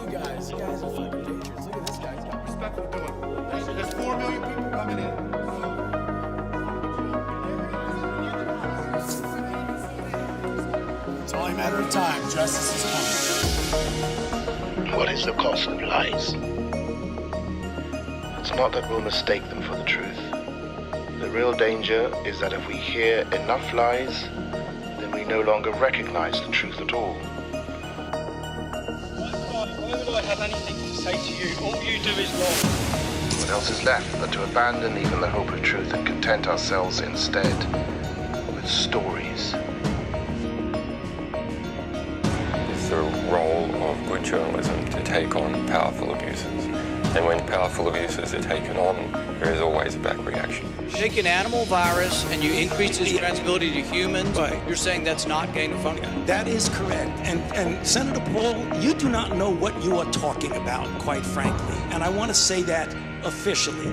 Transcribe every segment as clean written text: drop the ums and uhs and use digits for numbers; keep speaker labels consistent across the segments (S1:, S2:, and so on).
S1: you guys. You guys are fucking dangerous. Look at this guy. He's got respect for the door.
S2: There's 4 million people coming in.
S1: It's only a matter of time. Justice is coming.
S3: What is the cost of lies? It's not that we'll mistake them for the truth. The real danger is that if we hear enough lies, then we no longer recognize the truth at all.
S4: Why would I have anything to say to you? All you do is lie.
S3: What else is left but to abandon even the hope of truth and content ourselves instead with stories?
S5: It's the role of good journalism to take on powerful abuses. And when powerful abuses are taken on, there is always a back reaction.
S6: Take an animal virus and you increase its transmissibility to humans. Right. You're saying that's not gain of function?
S7: That is correct. And Senator Paul, you do not know what you are talking about, quite frankly. And I want to say that officially.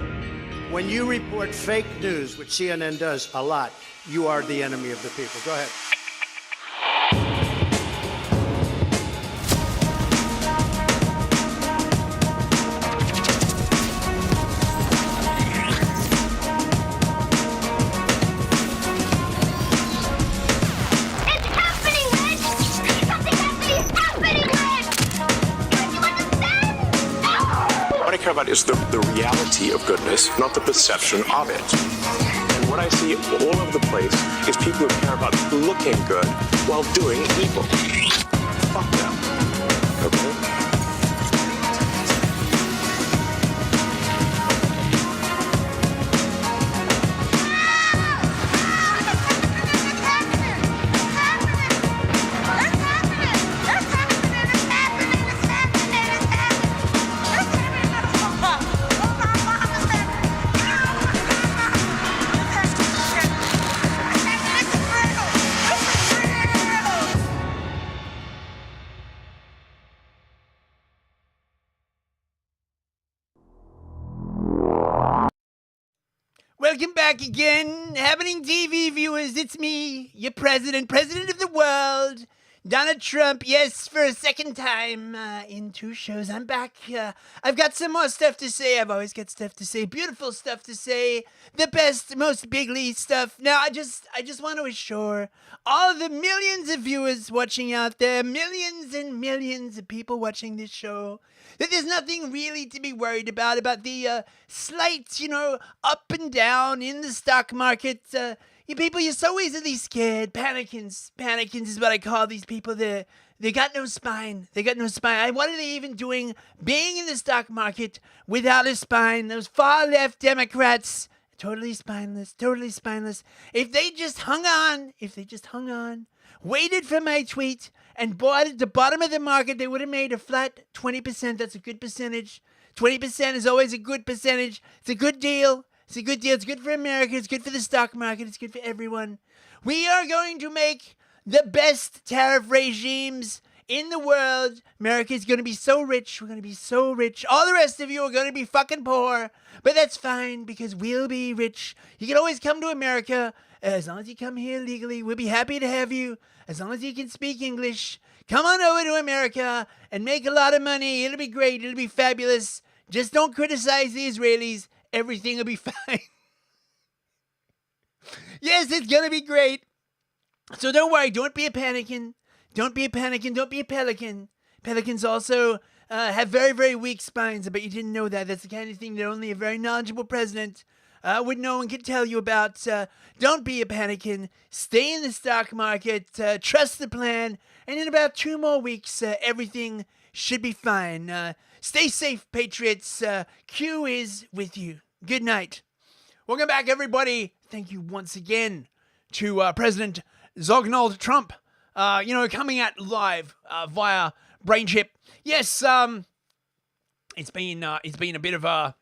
S8: When you report fake news, which CNN does a lot, you are the enemy of the people. Go ahead.
S9: About is the reality of goodness, not the perception of it. And what I see all over the place is people who care about looking good while doing evil. Fuck them. Okay?
S10: Welcome back again, Habbening TV viewers. It's me, your president of the world, Donald Trump. Yes, for a second time in 2 shows, I'm back. I've got some more stuff to say. I've always got stuff to say, beautiful stuff to say, the best, most bigly stuff. Now, I just want to assure all the millions of viewers watching out there, millions and millions of people watching this show, that there's nothing really to be worried about the slight, up and down in the stock market. You people, you're so easily scared. Panicans is what I call these people. They got no spine. What are they even doing being in the stock market without a spine? Those far left Democrats, totally spineless. If they just hung on, waited for my tweet, and bought at the bottom of the market, they would have made a flat 20%. That's a good percentage. 20% is always a good percentage. It's a good deal. It's good for America. It's good for the stock market. It's good for everyone. We are going to make the best tariff regimes in the world. America is going to be so rich. We're going to be so rich. All the rest of you are going to be fucking poor. But that's fine because we'll be rich. You can always come to America. As long as you come here legally, we'll be happy to have you. As long as you can speak English, come on over to America and make a lot of money. It'll be great. It'll be fabulous. Just don't criticize the Israelis. Everything will be fine. Yes, it's going to be great. So don't worry. Don't be a panicking. Don't be a pelican. Pelicans also have very, very weak spines. I bet you didn't know that. That's the kind of thing that only a very knowledgeable president would know and could tell you about. Don't be a panicking. Stay in the stock market. Trust the plan. And in about 2 more weeks, everything should be fine. Stay safe, patriots. Q is with you. Good night. Welcome back, everybody. Thank you once again to President Donald Trump. Coming out live via BrainChip. Yes, it's been a bit of a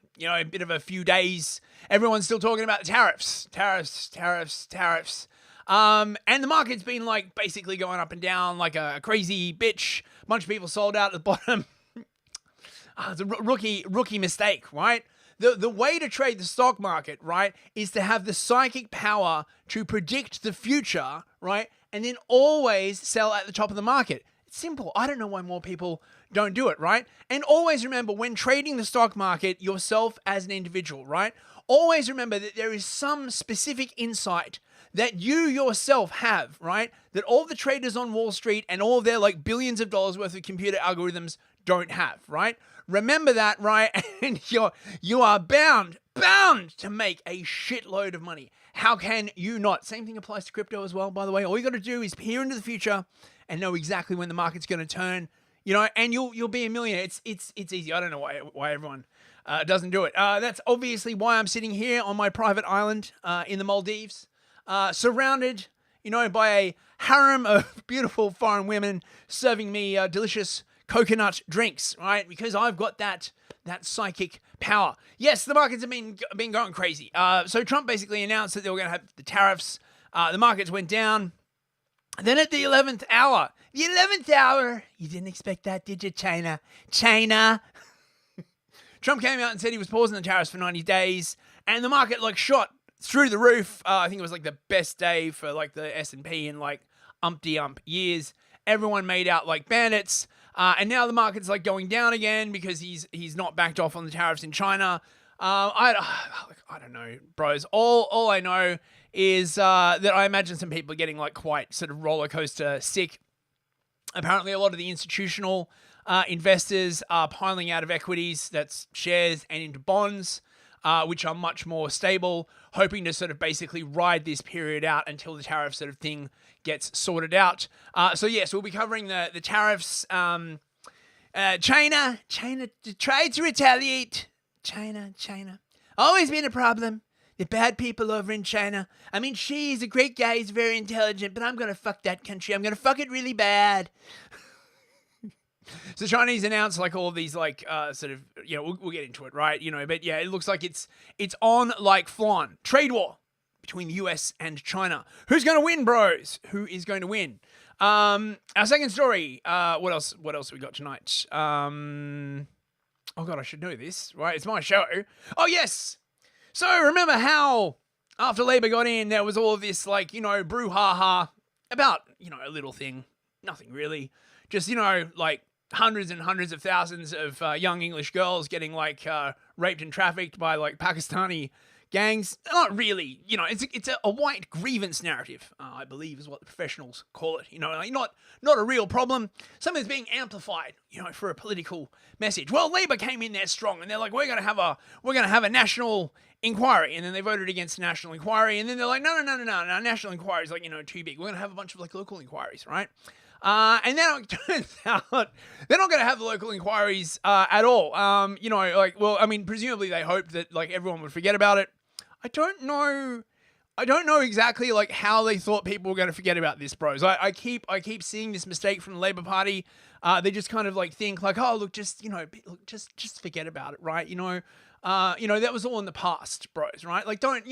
S10: few days. Everyone's still talking about the tariffs. And the market's been basically going up and down like a crazy bitch. A bunch of people sold out at the bottom. It's a rookie mistake, right? The way to trade the stock market, right, is to have the psychic power to predict the future, right, and then always sell at the top of the market. It's simple. I don't know why more people don't do it, right? And always remember, when trading the stock market yourself as an individual, right? Always remember that there is some specific insight that you yourself have, right? That all the traders on Wall Street and all of their like billions of dollars worth of computer algorithms don't have, right? Remember that, right? And you are bound to make a shitload of money. How can you not? Same thing applies to crypto as well, by the way. All you got to do is peer into the future and know exactly when the market's going to turn, and you'll be a millionaire. It's easy. I don't know why everyone doesn't do it. That's obviously why I'm sitting here on my private island in the Maldives, surrounded, by a harem of beautiful foreign women serving me delicious coconut drinks, right? Because I've got that psychic power. Yes, the markets have been going crazy. So Trump basically announced that they were going to have the tariffs. The markets went down. Then at the 11th hour, you didn't expect that, did you, China? Trump came out and said he was pausing the tariffs for 90 days, and the market shot through the roof. I think it was the best day for the S&P in umpty-ump years. Everyone made out like bandits. And now the market's going down again because he's not backed off on the tariffs in China. I don't know, bros. All I know is that I imagine some people are getting quite sort of roller coaster sick. Apparently, a lot of the institutional investors are piling out of equities, that's shares, and into bonds, which are much more stable, hoping to sort of basically ride this period out until the tariff sort of thing gets sorted out. So yes, we'll be covering the tariffs. China tried to retaliate. China. Always been a problem. The bad people over in China. I mean, Xi's a great guy. He's very intelligent, but I'm going to fuck that country. I'm going to fuck it really bad. So Chinese announced all of these sort of, we'll get into it, right? But yeah, it looks like it's on like flan. Trade war between the US and China. Who's going to win, bros? Who is going to win? Our second story. What else we got tonight? Oh god, I should know this, right? It's my show. Oh yes. So remember how after Labour got in, there was all of this brouhaha about a little thing, nothing really, just hundreds and hundreds of thousands of young English girls getting raped and trafficked by Pakistani gangs. Not really, it's a white grievance narrative, I believe is what the professionals call it. Not a real problem. Something that's being amplified, for a political message. Well, Labour came in there strong, and they're like, we're gonna have a national inquiry, and then they voted against the national inquiry, and then they're like, no, national inquiry is too big. We're gonna have a bunch of local inquiries, right? And then it turns out they're not going to have the local inquiries at all. Presumably they hoped that everyone would forget about it. I don't know exactly how they thought people were going to forget about this, bros. I keep seeing this mistake from the Labour Party. They just kind of think oh look, just forget about it, right? That was all in the past, bros, right? Don't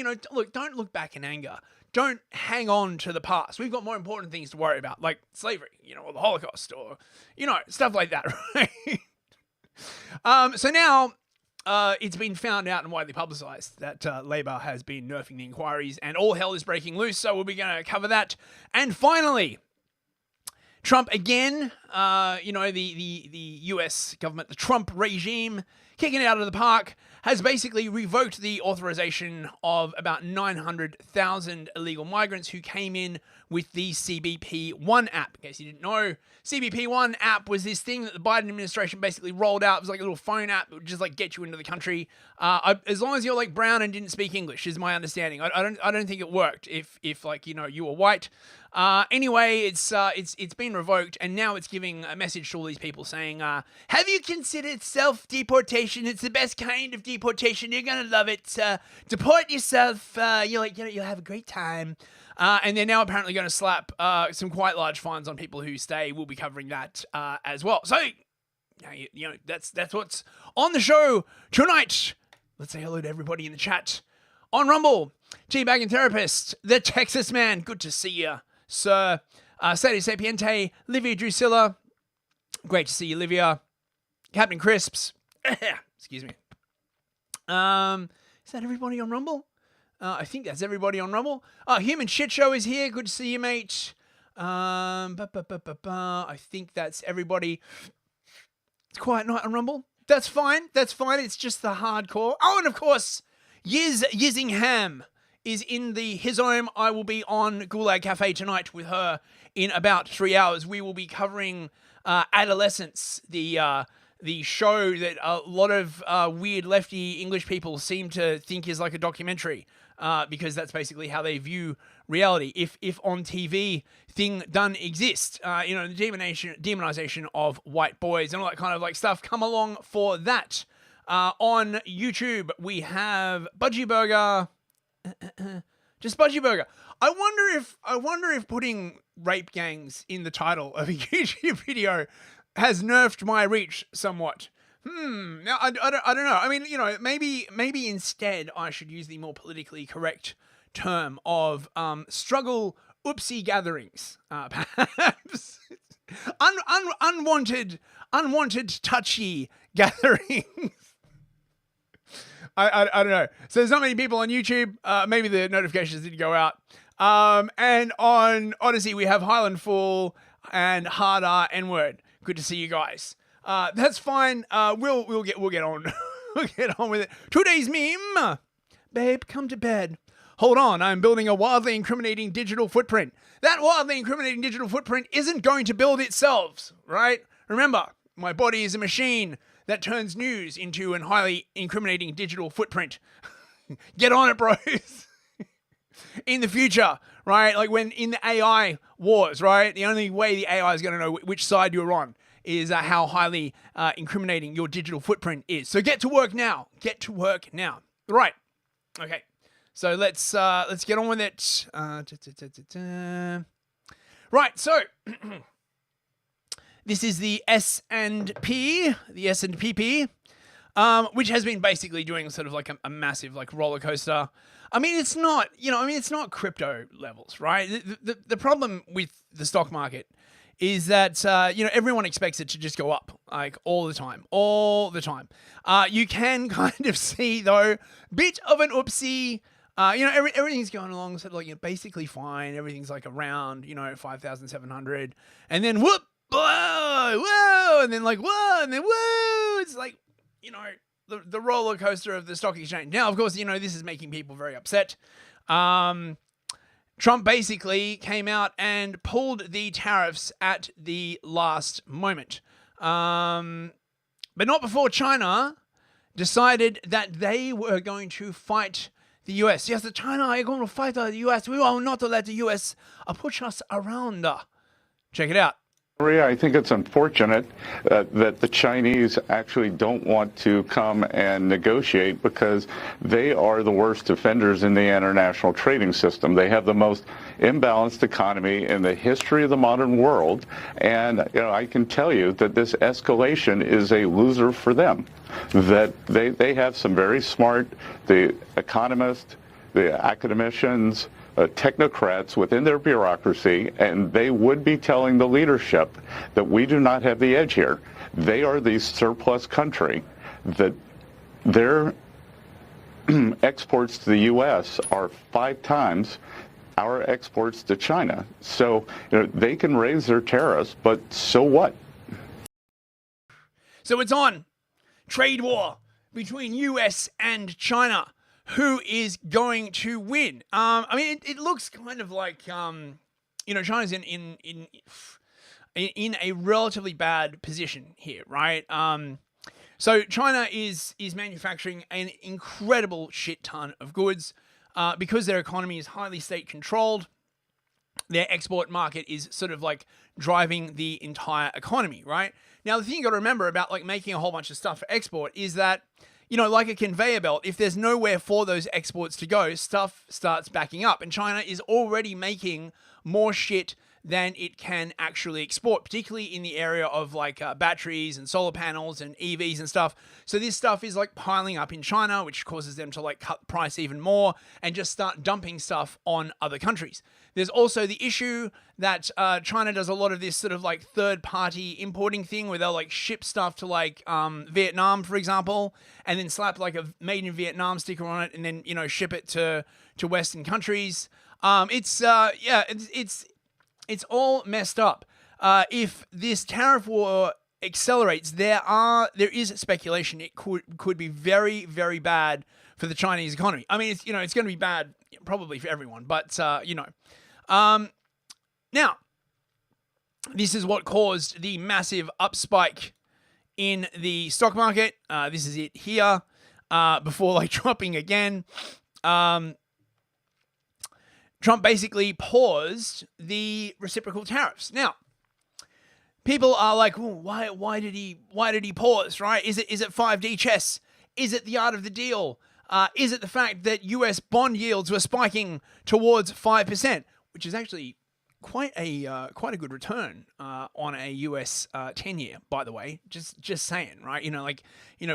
S10: look back in anger. Don't hang on to the past. We've got more important things to worry about, like slavery, or the Holocaust, or, stuff like that, right? So now it's been found out and widely publicised that Labour has been nerfing the inquiries and all hell is breaking loose, so we'll be going to cover that. And finally, Trump again, the US government, the Trump regime, kicking it out of the park, has basically revoked the authorization of about 900,000 illegal migrants who came in with the CBP-1 app. In case you didn't know, CBP-1 app was this thing that the Biden administration basically rolled out. It was like a little phone app that would just get you into the country. As long as you're brown and didn't speak English, is my understanding. I don't think it worked if you were white. Anyway, it's been revoked, and now it's giving a message to all these people saying, have you considered self-deportation? It's the best kind of deportation. You're gonna love it. Deport yourself. You'll have a great time. And they're now apparently going to slap some quite large fines on people who stay. We'll be covering that as well. So, that's what's on the show tonight. Let's say hello to everybody in the chat. On Rumble, Teabag and Therapist, the Texas Man. Good to see you, sir. Sadie Sapiente, Livia Drusilla. Great to see you, Livia. Captain Crisps. Excuse me. Is that everybody on Rumble? I think that's everybody on Rumble. Human Shit Show is here. Good to see you, mate. I think that's everybody. It's quiet night on Rumble. That's fine. That's fine. It's just the hardcore. Oh, and of course, Yizingham is in his home. I will be on Gulag Cafe tonight with her in about 3 hours. We will be covering Adolescence, the show that a lot of weird lefty English people seem to think is like a documentary, because that's basically how they view reality. If on TV thing doesn't exist, the demonization of white boys and all that kind of like stuff. Come along for that. On YouTube, we have Budgie Burger. Just Budgie Burger. I wonder if putting rape gangs in the title of a YouTube video has nerfed my reach somewhat. Now I don't know. I mean, maybe instead I should use the more politically correct term of struggle oopsie gatherings, perhaps. unwanted touchy gatherings. I don't know. So there's not many people on YouTube. Maybe the notifications didn't go out. And on Odyssey we have Highland Fool and Hard R N-word. Good to see you guys. That's fine. We'll get on. We'll get on with it. Today's meme. Babe, come to bed. Hold on, I'm building a wildly incriminating digital footprint. That wildly incriminating digital footprint isn't going to build itself, right? Remember, my body is a machine that turns news into an highly incriminating digital footprint. Get on it, bros. In the future, right? Like when in the AI wars, right? The only way the AI is going to know which side you're on is how highly incriminating your digital footprint is. So get to work now. Get to work now. Right. Okay. So let's get on with it. Right. So this is the S&P, which has been basically doing sort of like a massive like roller coaster. I mean, it's not, it's not crypto levels, right? The problem with the stock market is that, everyone expects it to just go up like all the time. You can kind of see though, bit of an oopsie. Everything's going along sort of like basically fine. Everything's like around, 5,700, and then whoop, whoa, and then like whoa, and then whoa. It's like, the roller coaster of the stock exchange. Now, of course, this is making people very upset. Trump basically came out and pulled the tariffs at the last moment. But not before China decided that they were going to fight the US. Yes, China are going to fight the US. We will not let the US push us around. Check it out.
S11: I think it's unfortunate that the Chinese actually don't want to come and negotiate because they are the worst offenders in the international trading system. They have the most imbalanced economy in the history of the modern world. And I can tell you that this escalation is a loser for them. That they have some very smart, the economists, the academicians, technocrats within their bureaucracy, and they would be telling the leadership that we do not have the edge here. They are the surplus country, that their exports to the U.S. are 5 times our exports to China. So they can raise their tariffs, but so what?
S10: So it's on. Trade war between U.S. and China. Who is going to win? It looks kind of like, China's in a relatively bad position here, right? So China is manufacturing an incredible shit ton of goods because their economy is highly state controlled. Their export market is sort of like driving the entire economy, right? Now, the thing you got to remember about like making a whole bunch of stuff for export is that, like a conveyor belt, if there's nowhere for those exports to go, stuff starts backing up. And China is already making more shit than it can actually export, particularly in the area of like batteries and solar panels and EVs and stuff. So this stuff is like piling up in China, which causes them to like cut the price even more and just start dumping stuff on other countries. There's also the issue that China does a lot of this sort of like third-party importing thing where they'll like ship stuff to like Vietnam, for example, and then slap like a made in Vietnam sticker on it and then, ship it to Western countries. It's it's all messed up. If this tariff war accelerates, there is speculation it could be very, very bad for the Chinese economy. I mean, it's going to be bad probably for everyone, but now this is what caused the massive up spike in the stock market. This is it here before dropping again. Trump basically paused the reciprocal tariffs. Now, people are like, well, why did he pause, right? Is it 5D chess? Is it the art of the deal? Is it the fact that US bond yields were spiking towards 5%, which is actually quite a good return on a US 10-year, by the way. Just saying, right?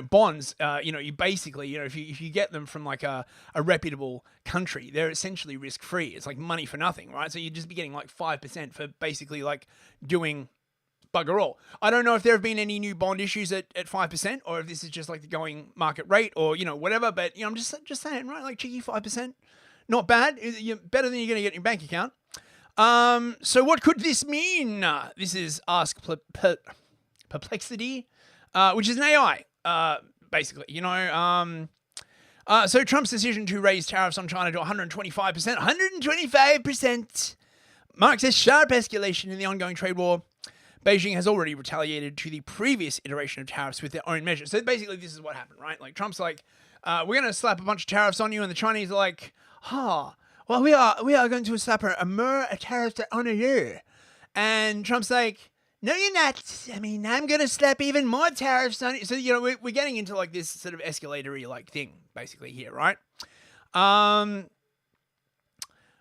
S10: Bonds. You basically, if you get them from a reputable country, they're essentially risk free. It's like money for nothing, right? So you'd just be getting 5% for basically doing bugger all. I don't know if there have been any new bond issues at 5%, or if this is just the going market rate, or whatever. But I'm just saying, right? Cheeky 5%, not bad. Better than you're going to get in your bank account. So what could this mean? This is Ask Perplexity, which is an AI, basically. So Trump's decision to raise tariffs on China to 125% marks a sharp escalation in the ongoing trade war. Beijing has already retaliated to the previous iteration of tariffs with their own measures. So basically, this is what happened, right? Trump's we're going to slap a bunch of tariffs on you, and the Chinese are like, well, we are going to slap a tariff on you. And Trump's like, no, you're not. I mean, I'm going to slap even more tariffs on you. So, we're getting into this sort of escalatory thing, basically, here, right?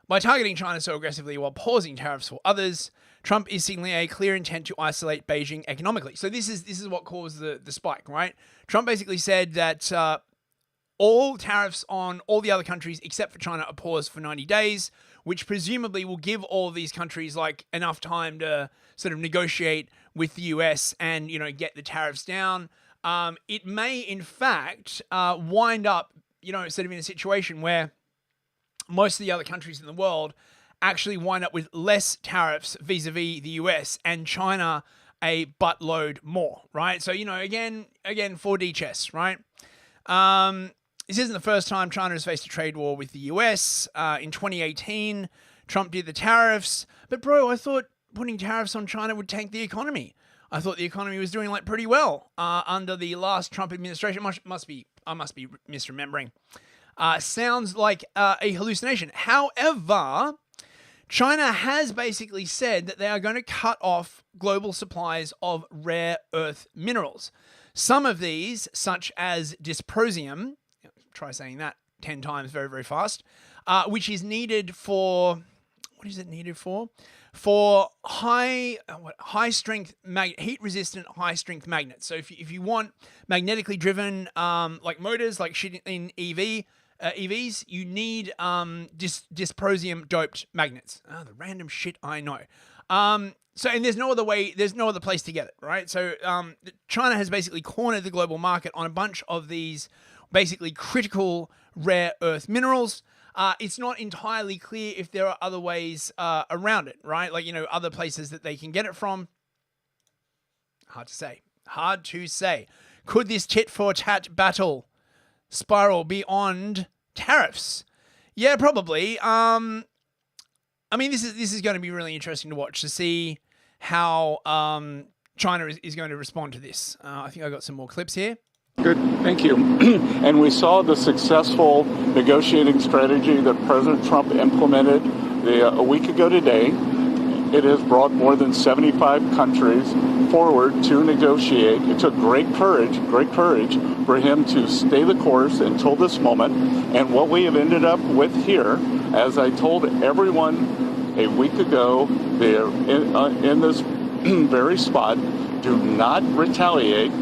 S10: By targeting China so aggressively while pausing tariffs for others, Trump is signaling a clear intent to isolate Beijing economically. So this is what caused the spike, right? Trump basically said that all tariffs on all the other countries except for China are paused for 90 days, which presumably will give all of these countries enough time to sort of negotiate with the US and, get the tariffs down. It may, in fact, wind up, sort of in a situation where most of the other countries in the world actually wind up with less tariffs vis-a-vis the US and China a buttload more, right? So, again, 4D chess, right? This isn't the first time China has faced a trade war with the US. In 2018, Trump did the tariffs. But bro, I thought putting tariffs on China would tank the economy. I thought the economy was doing pretty well under the last Trump administration. I must be misremembering. Sounds like a hallucination. However, China has basically said that they are going to cut off global supplies of rare earth minerals. Some of these, such as dysprosium, try saying that 10 times very, very fast, which is needed for, what is it needed for? For high strength, heat resistant, high strength magnets. So if you want magnetically driven, motors, shit in EVs, you need dysprosium doped magnets. The random shit I know. So, and there's no other place to get it, right? So China has basically cornered the global market on a bunch of these basically critical rare earth minerals. It's not entirely clear if there are other ways around it, right? Other places that they can get it from. Hard to say. Could this tit-for-tat battle spiral beyond tariffs? Yeah, probably. I mean, this is going to be really interesting to watch, to see how China is going to respond to this. I think I got some more clips here.
S11: Good, thank you. And we saw the successful negotiating strategy that President Trump implemented a week ago today. It has brought more than 75 countries forward to negotiate. It took great courage for him to stay the course until this moment. And what we have ended up with here, as I told everyone a week ago, they're in this very spot, do not retaliate,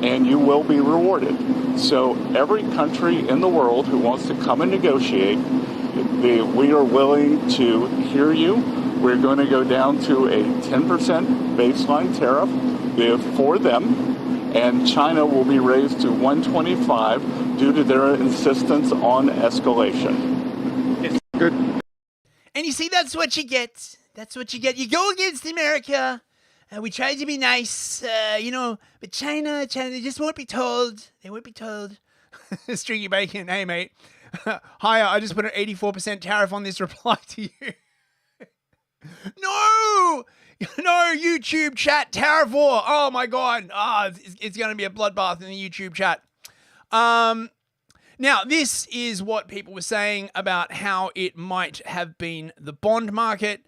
S11: and you will be rewarded. So every country in the world who wants to come and negotiate, we are willing to hear you. We're going to go down to a 10% baseline tariff for them, and China will be raised to 125 due to their insistence on escalation.
S10: Good. And you see, that's what you get. That's what you get. You go against America. We try to be nice, but China, they just won't be told. They won't be told. Streaky Bacon, hey, mate. Hiya, I just put an 84% tariff on this reply to you. No, YouTube chat, tariff war. Oh, my God. It's going to be a bloodbath in the YouTube chat. Now, this is what people were saying about how it might have been the bond market.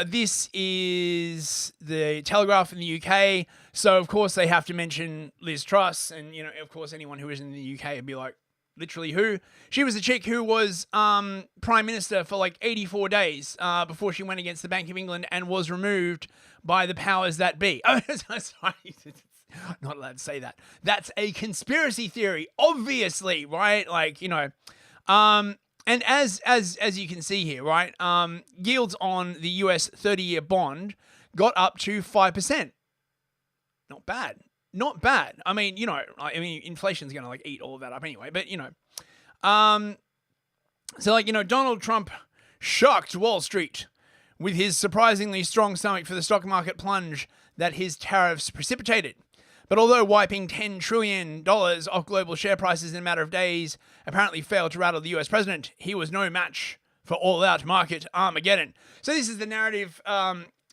S10: This is the Telegraph in the UK. So, of course, they have to mention Liz Truss. And, of course, anyone who is in the UK would be like, literally who? She was the chick who was Prime Minister for like 84 days before she went against the Bank of England and was removed by the powers that be. Oh, sorry. Not allowed to say that. That's a conspiracy theory, obviously, right? Like, and as you can see here, right, yields on the US 30-year bond got up to 5%. Not bad. Not bad. I mean, inflation's going to like eat all of that up anyway, but so Donald Trump shocked Wall Street with his surprisingly strong stomach for the stock market plunge that his tariffs precipitated. But although wiping $10 trillion off global share prices in a matter of days apparently failed to rattle the US president, he was no match for all-out market Armageddon. So this is the narrative.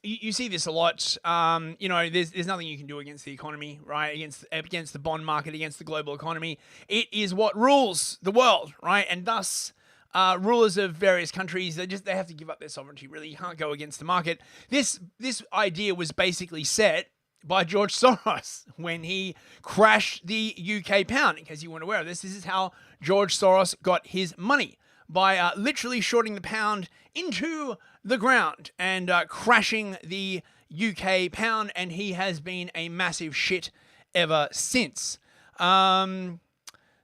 S10: You see this a lot. There's nothing you can do against the economy, right? Against the bond market, against the global economy. It is what rules the world, right? And thus, rulers of various countries, they have to give up their sovereignty. Really, you can't go against the market. This idea was basically set by George Soros when he crashed the UK pound. In case you weren't aware of this is how George Soros got his money, by literally shorting the pound into the ground and crashing the UK pound, and he has been a massive shit ever since. So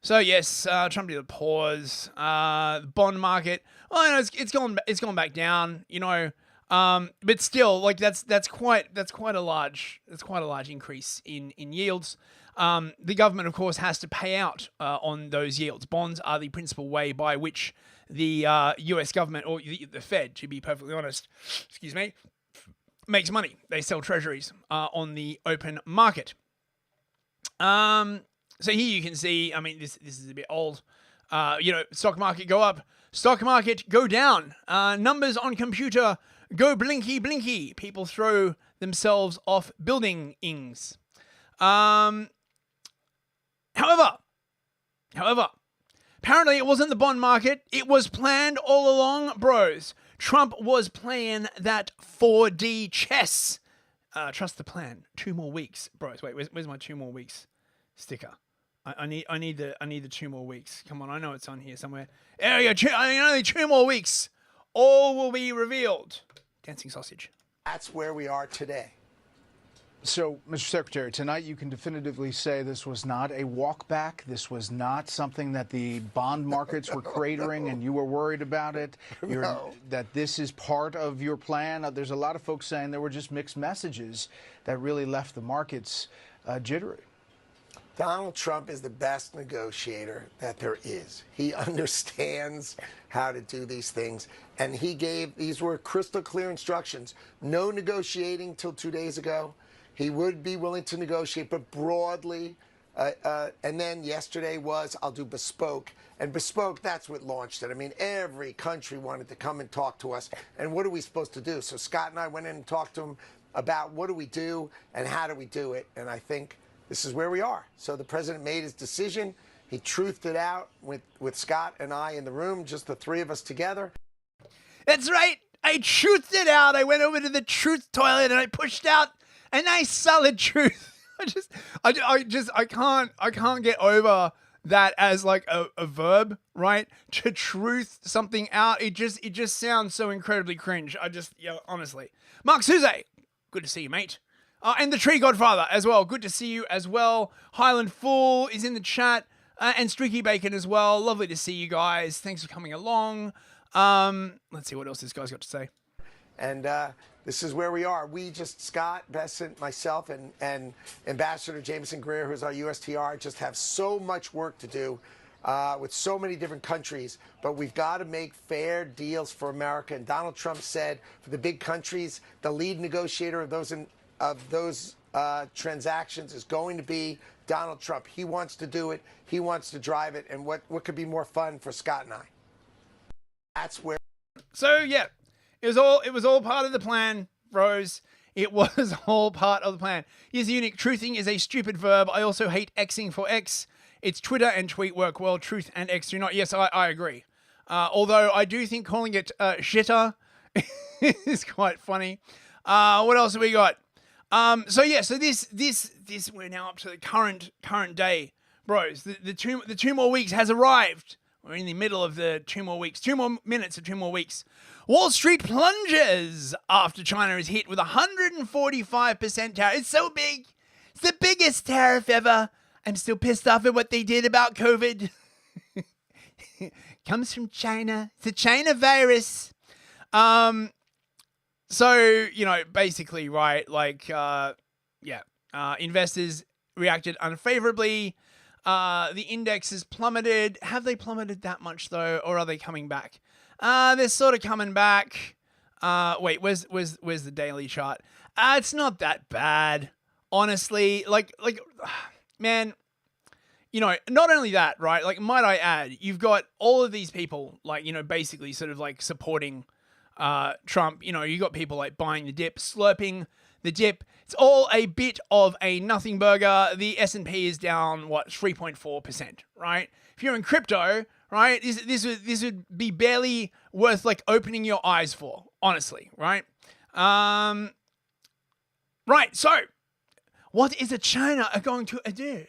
S10: yes, Trump did a pause. The bond market, it's gone back down, but still, like that's quite a large increase in yields. The government, of course, has to pay out on those yields. Bonds are the principal way by which the U.S. government, or the Fed, to be perfectly honest, makes money. They sell treasuries on the open market. So here you can see, this is a bit old. Stock market go up, stock market go down. Numbers on computer go blinky blinky. People throw themselves off buildings. However, apparently it wasn't the bond market. It was planned all along, bros. Trump was playing that 4D chess. Trust the plan. 2 more weeks, bros. Wait, where's my 2 more weeks sticker? I need the 2 more weeks. Come on, I know it's on here somewhere. There we go. Only 2 more weeks. All will be revealed. Dancing sausage.
S2: That's where we are today.
S12: So, Mr. Secretary, tonight you can definitively say this was not a walk back. This was not something that the bond markets were cratering and you were worried about it.
S2: No.
S12: That this is part of your plan. There's a lot of folks saying there were just mixed messages that really left the markets jittery.
S2: Donald Trump is the best negotiator that there is. He understands how to do these things. And these were crystal clear instructions. No negotiating till 2 days ago. He would be willing to negotiate, but broadly. And then yesterday was, I'll do bespoke. And bespoke, that's what launched it. Every country wanted to come and talk to us. And what are we supposed to do? So Scott and I went in and talked to him about what do we do and how do we do it. And I think this is where we are. So the president made his decision. He truthed it out with Scott and I in the room, just the three of us together.
S10: That's right. I truthed it out. I went over to the truth toilet and I pushed out a nice solid truth. I can't get over that as like a verb, right? To truth something out. It just sounds so incredibly cringe. Honestly. Mark Suze, good to see you, mate. And the Tree Godfather as well. Good to see you as well. Highland Fool is in the chat. And Streaky Bacon as well. Lovely to see you guys. Thanks for coming along. Let's see what else this guy's got to say.
S2: And this is where we are. Scott, Bessent, myself, and Ambassador Jameson Greer, who's our USTR, just have so much work to do with so many different countries, but we've got to make fair deals for America. And Donald Trump said for the big countries, the lead negotiator of those transactions is going to be Donald Trump. He wants to do it. He wants to drive it. And what could be more fun for Scott and I? That's where.
S10: So yeah, it was all part of the plan, bros. It was all part of the plan. Here's the unique. Truthing is a stupid verb. I also hate Xing for X. It's Twitter and tweet work well. Truth and X do not. Yes, I agree. Although I do think calling it shitter is quite funny. What else have we got? So this we're now up to the current day, bros. The two more weeks has arrived. We're in the middle of the 2 more weeks. 2 more minutes of 2 more weeks. Wall Street plunges after China is hit with 145% tariff. It's so big. It's the biggest tariff ever. I'm still pissed off at what they did about COVID. Comes from China. It's a China virus. So, basically, right, investors reacted unfavorably. The index has plummeted. Have they plummeted that much, though, or are they coming back? They're sort of coming back. Wait, where's the daily chart? It's not that bad, honestly. Man, not only that, right? Might I add, you've got all of these people, basically sort of supporting Trump. You got people buying the dip, slurping the dip. It's all a bit of a nothing burger. The S&P is down, 3.4%, right? If you're in crypto, right, this would be barely worth opening your eyes for, honestly, right? Right, so what is China going to do?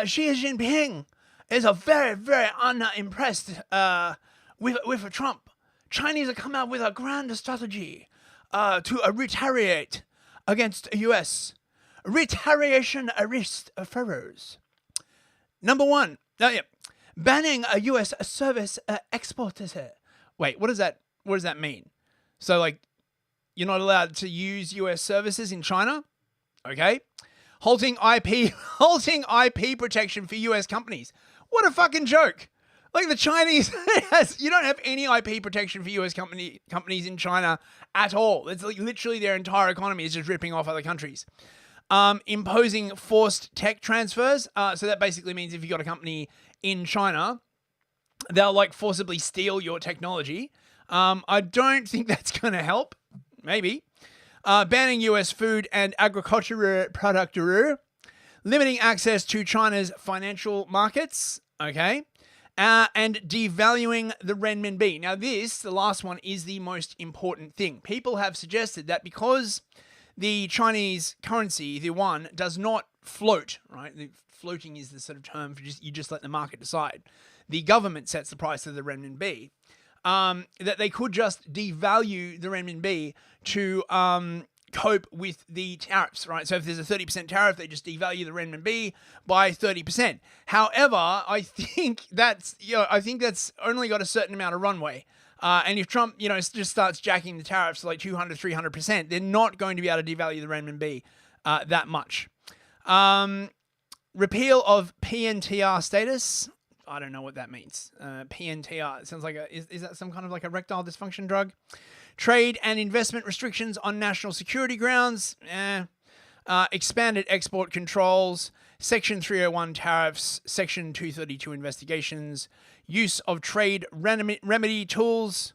S10: Xi Jinping is a very, very unimpressed with Trump. Chinese have come out with a grand strategy to retaliate against the U.S. Retaliation arrest furrows. Number one, banning a U.S. service exporters. Wait, what does that mean? So, you're not allowed to use U.S. services in China? Okay. Halting IP protection for U.S. companies. What a fucking joke. The Chinese, you don't have any IP protection for U.S. companies in China at all. It's literally their entire economy is just ripping off other countries. Imposing forced tech transfers. So that basically means if you've got a company in China, they'll forcibly steal your technology. I don't think that's going to help. Maybe. Banning U.S. food and agriculture product. Limiting access to China's financial markets. Okay. And devaluing the renminbi. Now the last one, is the most important thing. People have suggested that because the Chinese currency, the yuan, does not float, right? Floating is the sort of term for you just let the market decide. The government sets the price of the renminbi. That they could just devalue the renminbi to cope with the tariffs, right? So if there's a 30% tariff, they just devalue the renminbi by 30%. However, I think that's only got a certain amount of runway. And if Trump, just starts jacking the tariffs to 200, 300%, they're not going to be able to devalue the renminbi that much. Repeal of PNTR status. I don't know what that means. PNTR. It sounds like is that some kind of erectile dysfunction drug? Trade and investment restrictions on national security grounds. Expanded export controls. Section 301 tariffs. Section 232 investigations. Use of trade remedy tools.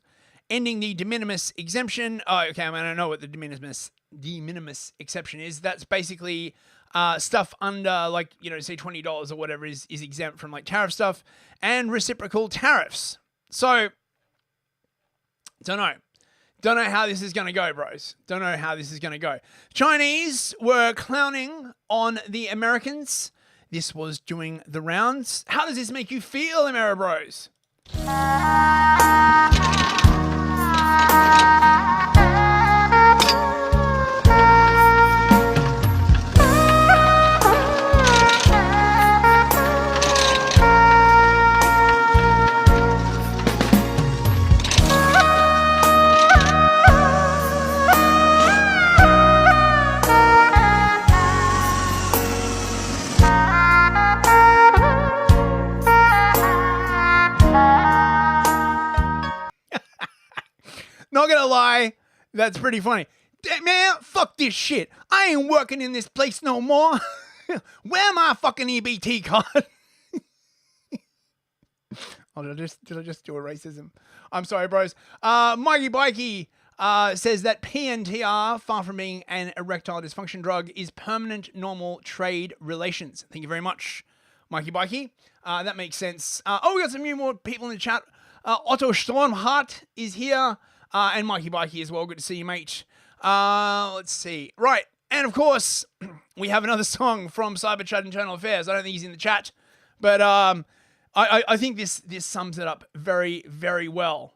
S10: Ending the de minimis exemption. Oh, okay, I don't know what the de minimis exception is. That's basically stuff under say $20 or whatever is exempt from tariff stuff, and reciprocal tariffs. So don't know how this is going to go, bros. Don't know how this is going to go. Chinese were clowning on the Americans. This was doing the rounds. How does this make you feel, Ameri bros? not gonna lie, that's pretty funny. Man, fuck this shit. I ain't working in this place no more. Where my fucking EBT card? Oh, did I just do a racism? I'm sorry, bros. Mikey Bikey says that PNTR, far from being an erectile dysfunction drug, is permanent normal trade relations. Thank you very much, Mikey Bikey. That makes sense. We got some more people in the chat. Otto Stormhart is here. And Mikey Bikey as well. Good to see you, mate. Let's see. Right. And of course, we have another song from Cyberchat Internal Affairs. I don't think he's in the chat. But I think this sums it up very, very well.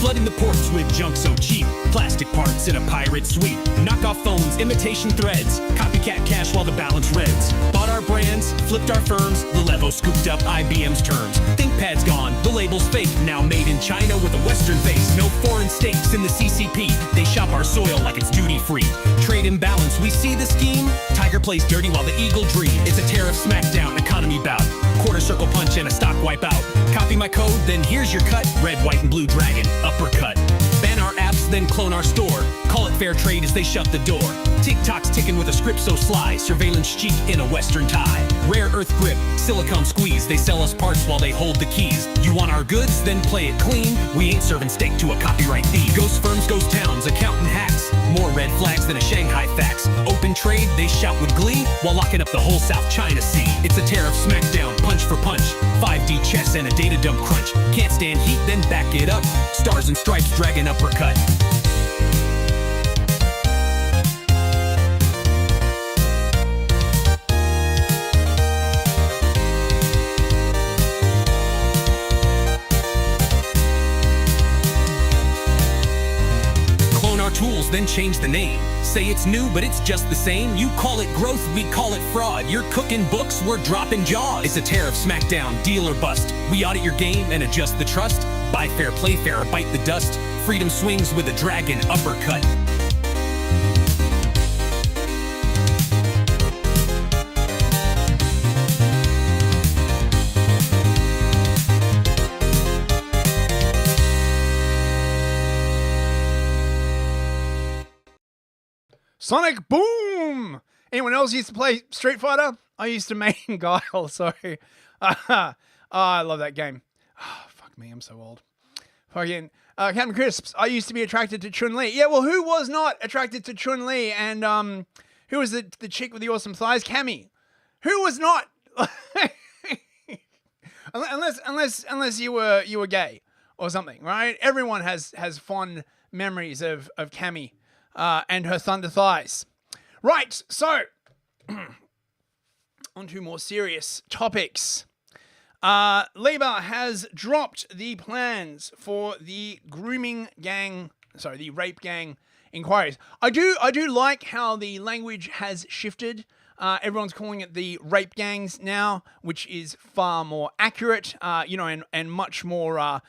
S13: Flooding the ports with junk so cheap. Plastic parts in a pirate suite. Knockoff phones, imitation threads. Copycat cash while the balance reds. Bought our brands, flipped our firms. The Levo scooped up IBM's terms. ThinkPad's gone, the label's fake. Now made in China with a Western face. No foreign stakes in the CCP. They shop our soil like it's duty free. Trade imbalance, we see the scheme. Tiger plays dirty while the eagle dreams. It's a tariff smackdown, economy bout. Quarter circle punch and a stock wipe out. Copy my code, then here's your cut. Red, white, and blue dragon, uppercut. Ban our apps, then clone our store. Call it fair trade as they shut the door. TikTok's ticking with a script so sly. Surveillance cheek in a western tie. Rare earth grip, silicone squeeze. They sell us parts while they hold the keys. You want our goods, then play it clean. We ain't serving steak to a copyright thief. Ghost firms, ghost towns, accountant hacks. More red flags than a Shanghai fax. Open trade, they shout with glee while locking up the whole South China Sea. It's a tariff smackdown, punch for punch. 5D chess and a data dump crunch. Can't stand heat, then back it up. Stars and stripes, dragon uppercut. Tools, then change the name. Say it's new, but it's just the same. You call it growth, we call it fraud. You're cooking books, we're dropping jaws. It's a tariff smackdown, deal or bust. We audit your game and adjust the trust. Buy fair, play fair, or bite the dust. Freedom swings with a dragon uppercut.
S10: Sonic Boom! Anyone else used to play Street Fighter? I used to main Guile, so... I love that game. Fuck me, I'm so old. Fucking... Captain Crisps, I used to be attracted to Chun-Li. Yeah, well, who was not attracted to Chun-Li? And, who was the chick with the awesome thighs? Cammy. Who was not? unless you were gay or something, right? Everyone has fond memories of Cammy. And her thunder thighs. Right, so on to more serious topics. Labour has dropped the plans for the the rape gang inquiries. I do like how the language has shifted. Everyone's calling it the rape gangs now, which is far more accurate, and much more,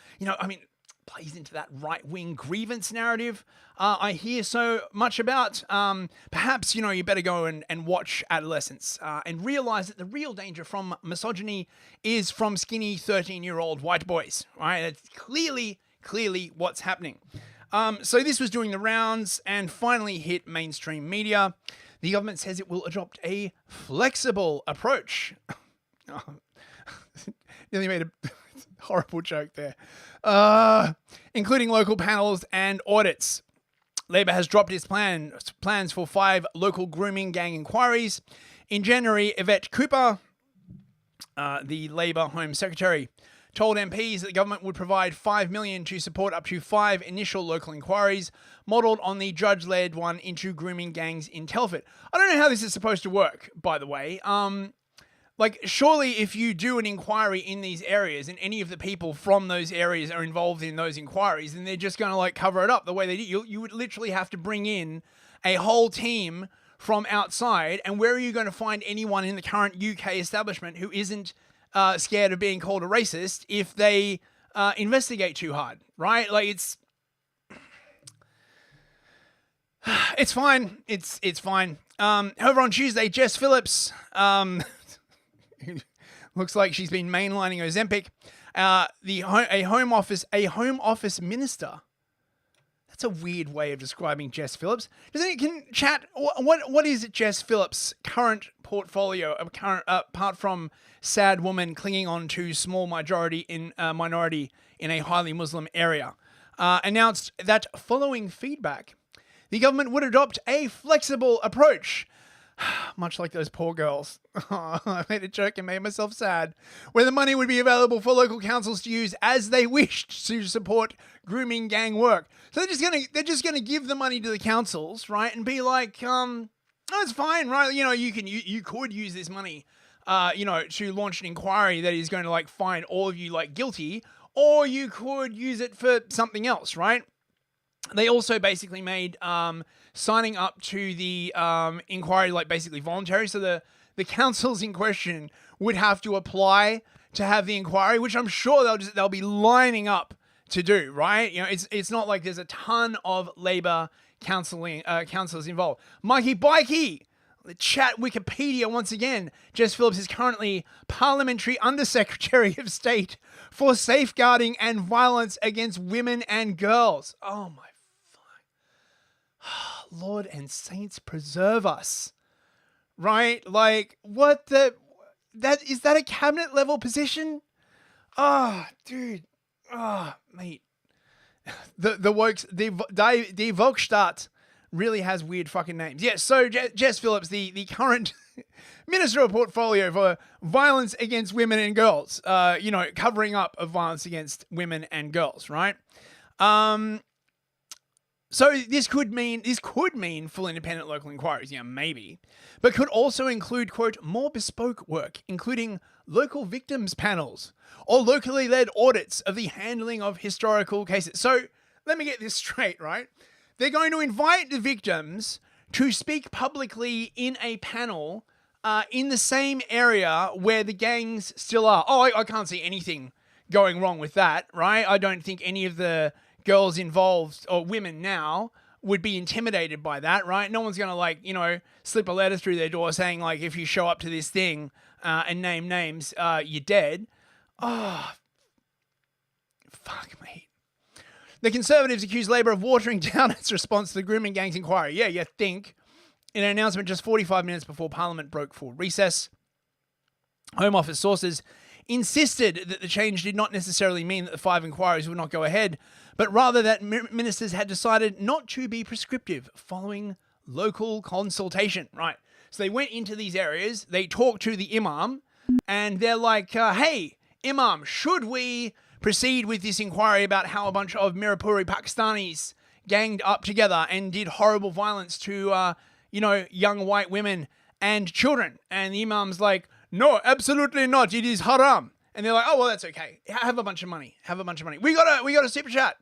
S10: plays into that right-wing grievance narrative I hear so much about. Perhaps, you better go and watch Adolescence and realize that the real danger from misogyny is from skinny 13-year-old white boys, right? That's clearly what's happening. So this was doing the rounds and finally hit mainstream media. The government says it will adopt a flexible approach. Nearly made a horrible joke there. Including local panels and audits. Labor has dropped its plans for 5 local grooming gang inquiries. In January, Yvette Cooper, the Labor Home Secretary, told MPs that the government would provide $5 million to support up to 5 initial local inquiries, modelled on the judge-led one into grooming gangs in Telford. I don't know how this is supposed to work, by the way. Surely if you do an inquiry in these areas and any of the people from those areas are involved in those inquiries, then they're just going to cover it up the way they do. You would literally have to bring in a whole team from outside. And where are you going to find anyone in the current UK establishment who isn't scared of being called a racist if they investigate too hard, right? It's fine. It's fine. However, on Tuesday, Jess Phillips, looks like she's been mainlining Ozempic. A home office minister. That's a weird way of describing Jess Phillips. Can chat? What is Jess Phillips' current portfolio? Apart from sad woman clinging on to small minority in a highly Muslim area, announced that following feedback, the government would adopt a flexible approach. Much like those poor girls. I made a joke and made myself sad. Where the money would be available for local councils to use as they wished to support grooming gang work. So they're just gonna give the money to the councils, right? And be like, oh, it's fine, right? You could use this money, to launch an inquiry that is going to like find all of you like guilty, or you could use it for something else, right? They also basically made signing up to the inquiry like basically voluntary. So the councils in question would have to apply to have the inquiry, which I'm sure they'll be lining up to do, right? It's not like there's a ton of Labor councillors involved. Mikey Bikey, the chat Wikipedia once again. Jess Phillips is currently Parliamentary Undersecretary of State for Safeguarding and Violence Against Women and Girls. Oh my Lord and saints preserve us, right? Like, what is that a cabinet level position? Oh, dude. Oh, mate. The Volksstaat really has weird fucking names. Yes, so Jess Phillips, the current Minister of Portfolio for Violence Against Women and Girls, covering up of violence against women and girls, right? So this could mean full independent local inquiries, maybe, but could also include, quote, more bespoke work, including local victims panels or locally led audits of the handling of historical cases. So let me get this straight, right? They're going to invite the victims to speak publicly in a panel in the same area where the gangs still are. Oh, I can't see anything going wrong with that, right? I don't think any of the girls involved, or women now, would be intimidated by that, right? No one's going to, slip a letter through their door saying, like, if you show up to this thing and name names, you're dead. Oh, fuck, mate. The Conservatives accused Labor of watering down its response to the grooming gangs inquiry. Yeah, you think. In an announcement just 45 minutes before Parliament broke for recess, Home Office sources insisted that the change did not necessarily mean that the 5 inquiries would not go ahead, but rather that ministers had decided not to be prescriptive following local consultation, right? So they went into these areas, they talked to the imam, and they're like, hey, imam, should we proceed with this inquiry about how a bunch of Mirapuri Pakistanis ganged up together and did horrible violence to, young white women and children? And the imam's like, no, absolutely not. It is haram. And they're like, oh, well, that's okay. Have a bunch of money. We got a super chat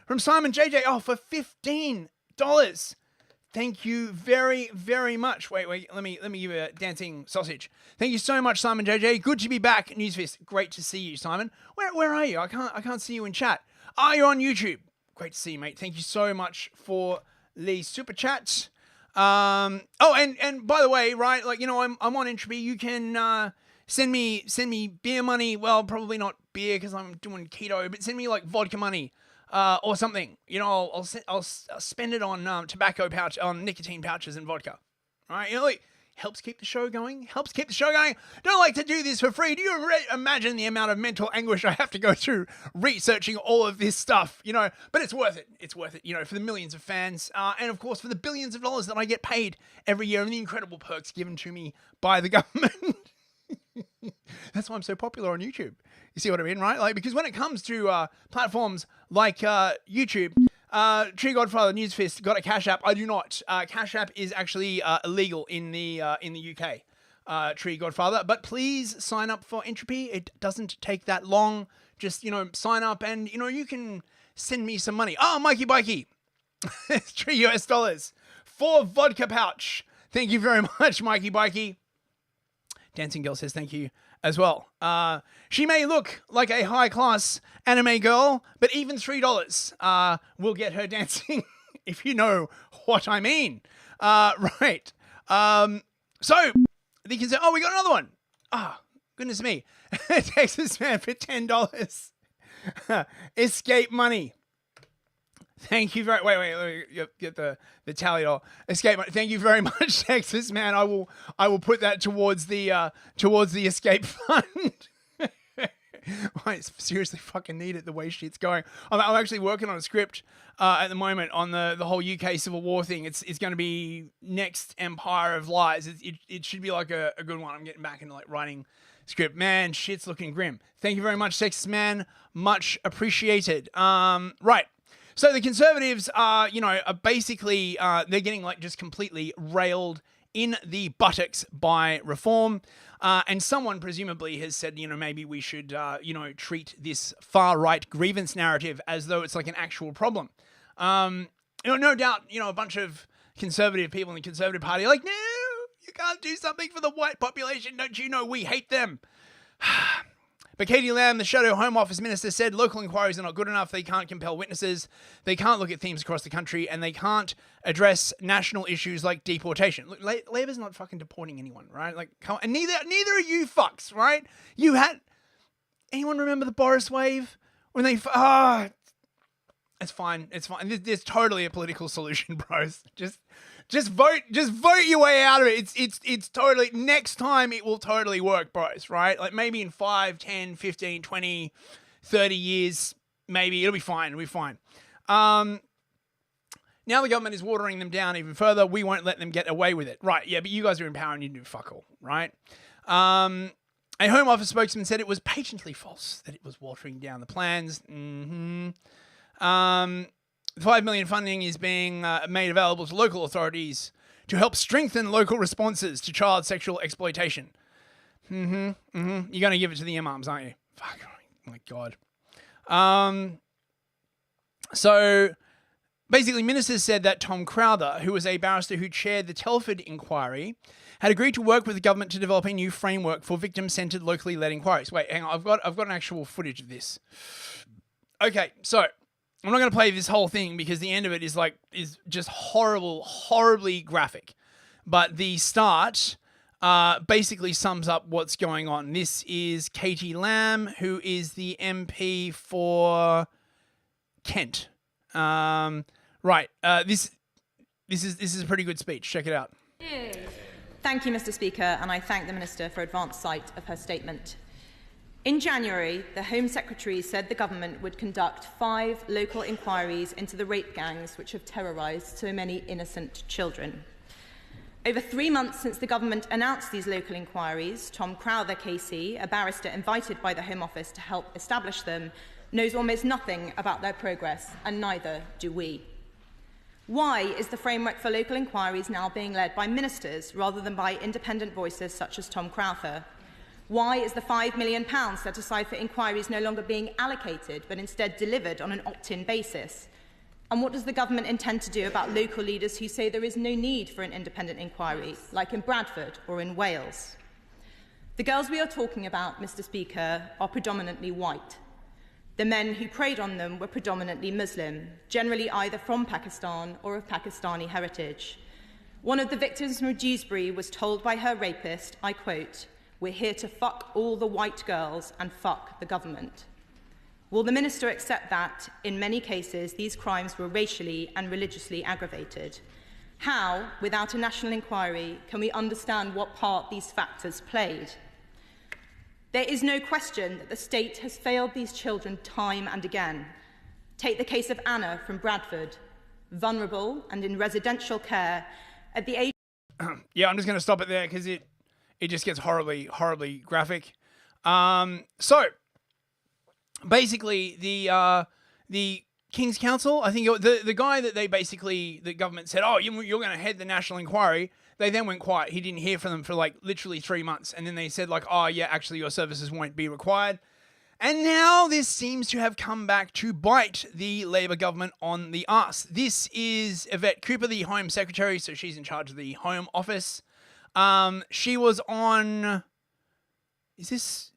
S10: from Simon JJ. Oh, for $15. Thank you very, very much. Wait. Let me give you a dancing sausage. Thank you so much, Simon JJ. Good to be back. Newsfist. Great to see you, Simon. Where are you? I can't see you in chat. You're on YouTube. Great to see you, mate. Thank you so much for the super chats. And by the way, right, I'm on Entropy. You can send me beer money. Well, probably not beer because I'm doing keto, but send me like vodka money or something. I'll spend it on tobacco pouch, on nicotine pouches and vodka. All right, helps keep the show going. Don't like to do this for free. Do you imagine the amount of mental anguish I have to go through researching all of this stuff? But it's worth it. It's worth it, for the millions of fans, and of course for the billions of dollars that I get paid every year and the incredible perks given to me by the government. That's why I'm so popular on YouTube. You see what I mean, right? Because when it comes to platforms like YouTube, Tree Godfather Newsfist got a Cash App. I do not. Cash App is actually illegal in the UK. Tree Godfather, but please sign up for Entropy. It doesn't take that long. Just sign up, and you can send me some money. Oh, Mikey Bikey, $3 for vodka pouch. Thank you very much, Mikey Bikey. Dancing Girl says thank you as well. She may look like a high-class anime girl, but even $3 will get her dancing if you know what I mean. Right. So the concern. Oh, we got another one. Ah, goodness me. Texas man for $10. Escape money. Thank you very. Wait. Get the tally all. Escape money. Thank you very much, Texas man. I will put that towards the escape fund. I seriously fucking need it the way shit's going. I'm actually working on a script at the moment on the whole UK Civil War thing. It's going to be next Empire of Lies. It should be like a good one. I'm getting back into like writing script. Man, shit's looking grim. Thank you very much, Texas man. Much appreciated. Right. So the Conservatives are basically they're getting like just completely railed in the buttocks by reform. And someone presumably has said, maybe we should, treat this far-right grievance narrative as though it's like an actual problem. No doubt, a bunch of conservative people in the Conservative Party are like, no, you can't do something for the white population. Don't you know we hate them? But Katie Lamb, the Shadow Home Office Minister, said local inquiries are not good enough. They can't compel witnesses. They can't look at themes across the country. And they can't address national issues like deportation. Look, Labor's not fucking deporting anyone, right? Like, and neither are you fucks, right? You had... Anyone remember the Boris wave? When they... it's fine. It's fine. There's totally a political solution, bros. Just vote your way out of it. It's totally, next time it will totally work, bros, right? Like maybe in 5, 10, 15, 20, 30 years, maybe it'll be fine. It'll be fine. Now the government is watering them down even further. We won't let them get away with it. Right, yeah, but you guys are in power and you do fuck all, right? A Home Office spokesman said it was patently false that it was watering down the plans. $5 million funding is being made available to local authorities to help strengthen local responses to child sexual exploitation. You're going to give it to the imams, aren't you? Fuck, oh my God. So basically, ministers said that Tom Crowther, who was a barrister who chaired the Telford Enquiry, had agreed to work with the government to develop a new framework for victim-centred, locally led inquiries. Wait, hang on. I've got an actual footage of this. Okay, so I'm not going to play this whole thing because the end of it is just horribly graphic. But the start basically sums up what's going on. This is Katie Lamb, who is the MP for Kent. Right. This is a pretty good speech. Check it out.
S14: Thank you, Mr. Speaker, and I thank the Minister for advance sight of her statement. In January, the Home Secretary said the government would conduct 5 local inquiries into the rape gangs which have terrorised so many innocent children. Over 3 months since the government announced these local inquiries, Tom Crowther KC, a barrister invited by the Home Office to help establish them, knows almost nothing about their progress, and neither do we. Why is the framework for local inquiries now being led by ministers rather than by independent voices such as Tom Crowther? Why is the £5 million set aside for inquiries no longer being allocated, but instead delivered on an opt-in basis? And what does the government intend to do about local leaders who say there is no need for an independent inquiry, like in Bradford or in Wales? The girls we are talking about, Mr. Speaker, are predominantly white. The men who preyed on them were predominantly Muslim, generally either from Pakistan or of Pakistani heritage. One of the victims from Dewsbury was told by her rapist, I quote, "We're here to fuck all the white girls and fuck the government." Will the Minister accept that, in many cases, these crimes were racially and religiously aggravated? How, without a national inquiry, can we understand what part these factors played? There is no question that the state has failed these children time and again. Take the case of Anna from Bradford, vulnerable and in residential care at the age...
S10: Yeah, I'm just going to stop it there because it just gets horribly graphic. So, basically, the King's Council, I think the guy that the government said, oh, you're going to head the national inquiry, they then went quiet. He didn't hear from them for literally 3 months. And then they said oh, yeah, actually your services won't be required. And now this seems to have come back to bite the Labor government on the arse. This is Yvette Cooper, the Home Secretary, so she's in charge of the Home Office. She was on... Is this...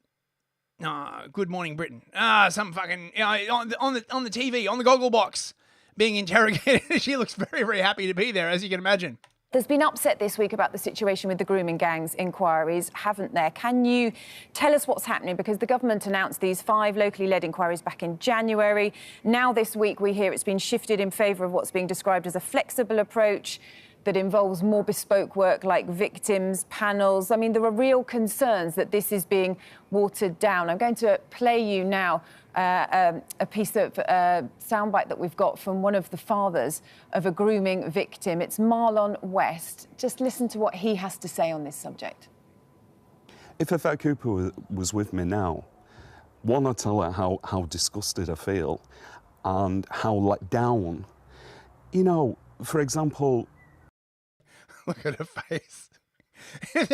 S10: No, Good Morning Britain. Some fucking... on the TV, on the goggle box, being interrogated. She looks very, very happy to be there, as you can imagine.
S15: There's been upset this week about the situation with the grooming gangs inquiries, haven't there? Can you tell us what's happening? Because the government announced these 5 locally led inquiries back in January. Now this week we hear it's been shifted in favour of what's being described as a flexible approach that involves more bespoke work like victims, panels. I mean, there are real concerns that this is being watered down. I'm going to play you now a piece of soundbite that we've got from one of the fathers of a grooming victim. It's Marlon West. Just listen to what he has to say on this subject.
S16: If Yvette Cooper was with me now, one, I'd tell her how disgusted I feel and how let down. You know, for example...
S10: Look at her face. If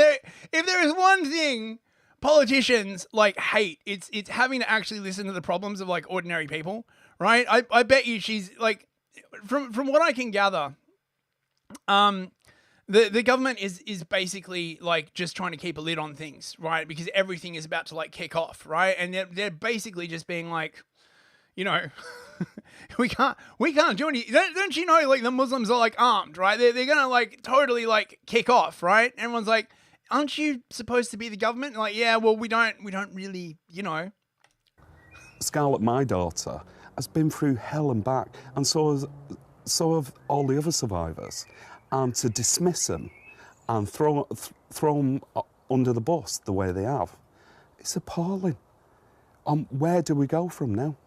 S10: there is one thing politicians like hate, it's having to actually listen to the problems of like ordinary people, right? I bet you she's like, from what I can gather, the government is basically like just trying to keep a lid on things, right? Because everything is about to like kick off, right? And they're basically just being like, you know, we can't do anything. Don't you know, like, the Muslims are like armed, right? They're gonna like totally like kick off, right? Everyone's like, aren't you supposed to be the government? Like, yeah, well, we don't really, you know.
S16: Scarlett, my daughter, has been through hell and back, and so have all the other survivors. And to dismiss them and throw them under the bus the way they have, it's appalling. Where do we go from now?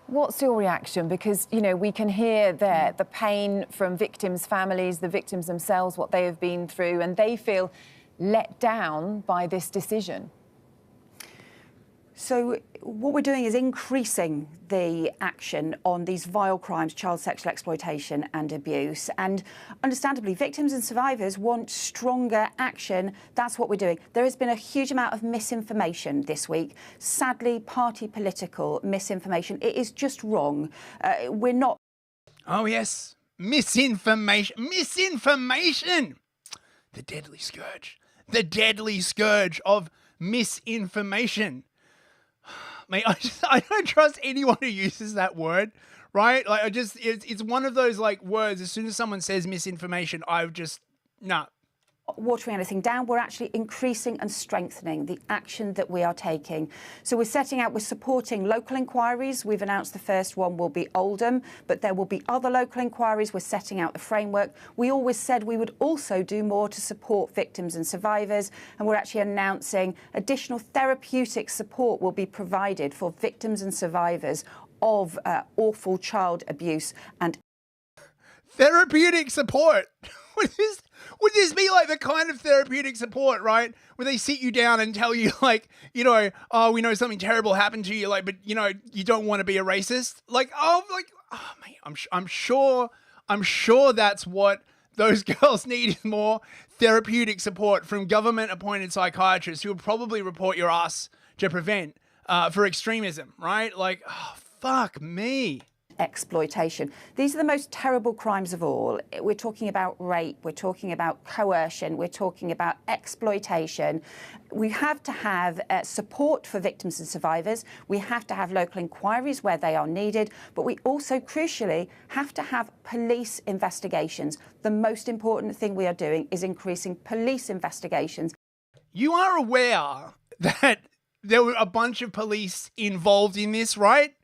S15: What's your reaction? Because, you know, we can hear there the pain from victims' families, the victims themselves, what they have been through, and they feel let down by this decision.
S17: So what we're doing is increasing the action on these vile crimes, child sexual exploitation and abuse. And understandably, victims and survivors want stronger action. That's what we're doing. There has been a huge amount of misinformation this week. Sadly, party political misinformation. It is just wrong. We're not...
S10: Oh, yes. Misinformation. Misinformation. The deadly scourge. The deadly scourge of misinformation. Mate, I don't trust anyone who uses that word, right? Like, it's one of those like words. As soon as someone says misinformation, nah.
S17: Watering anything down, we're actually increasing and strengthening the action that we are taking. So we're supporting local inquiries. We've announced the first one will be Oldham, but there will be other local inquiries. We're setting out the framework. We always said we would also do more to support victims and survivors, and we're actually announcing additional therapeutic support will be provided for victims and survivors of awful child abuse. And
S10: therapeutic support. Would this be like the kind of therapeutic support, right? Where they sit you down and tell you, like, you know, oh, we know something terrible happened to you, like, but you know, you don't want to be a racist. Like, mate, I'm sure that's what those girls need, is more therapeutic support from government-appointed psychiatrists who will probably report your ass to prevent for extremism, right? Like, oh, fuck me.
S17: Exploitation. These are the most terrible crimes of all. We're talking about rape, we're talking about coercion, we're talking about exploitation. We have to have support for victims and survivors. We have to have local inquiries where they are needed, but we also, crucially, have to have police investigations. The most important thing we are doing is increasing police investigations.
S10: You are aware that there were a bunch of police involved in this, right?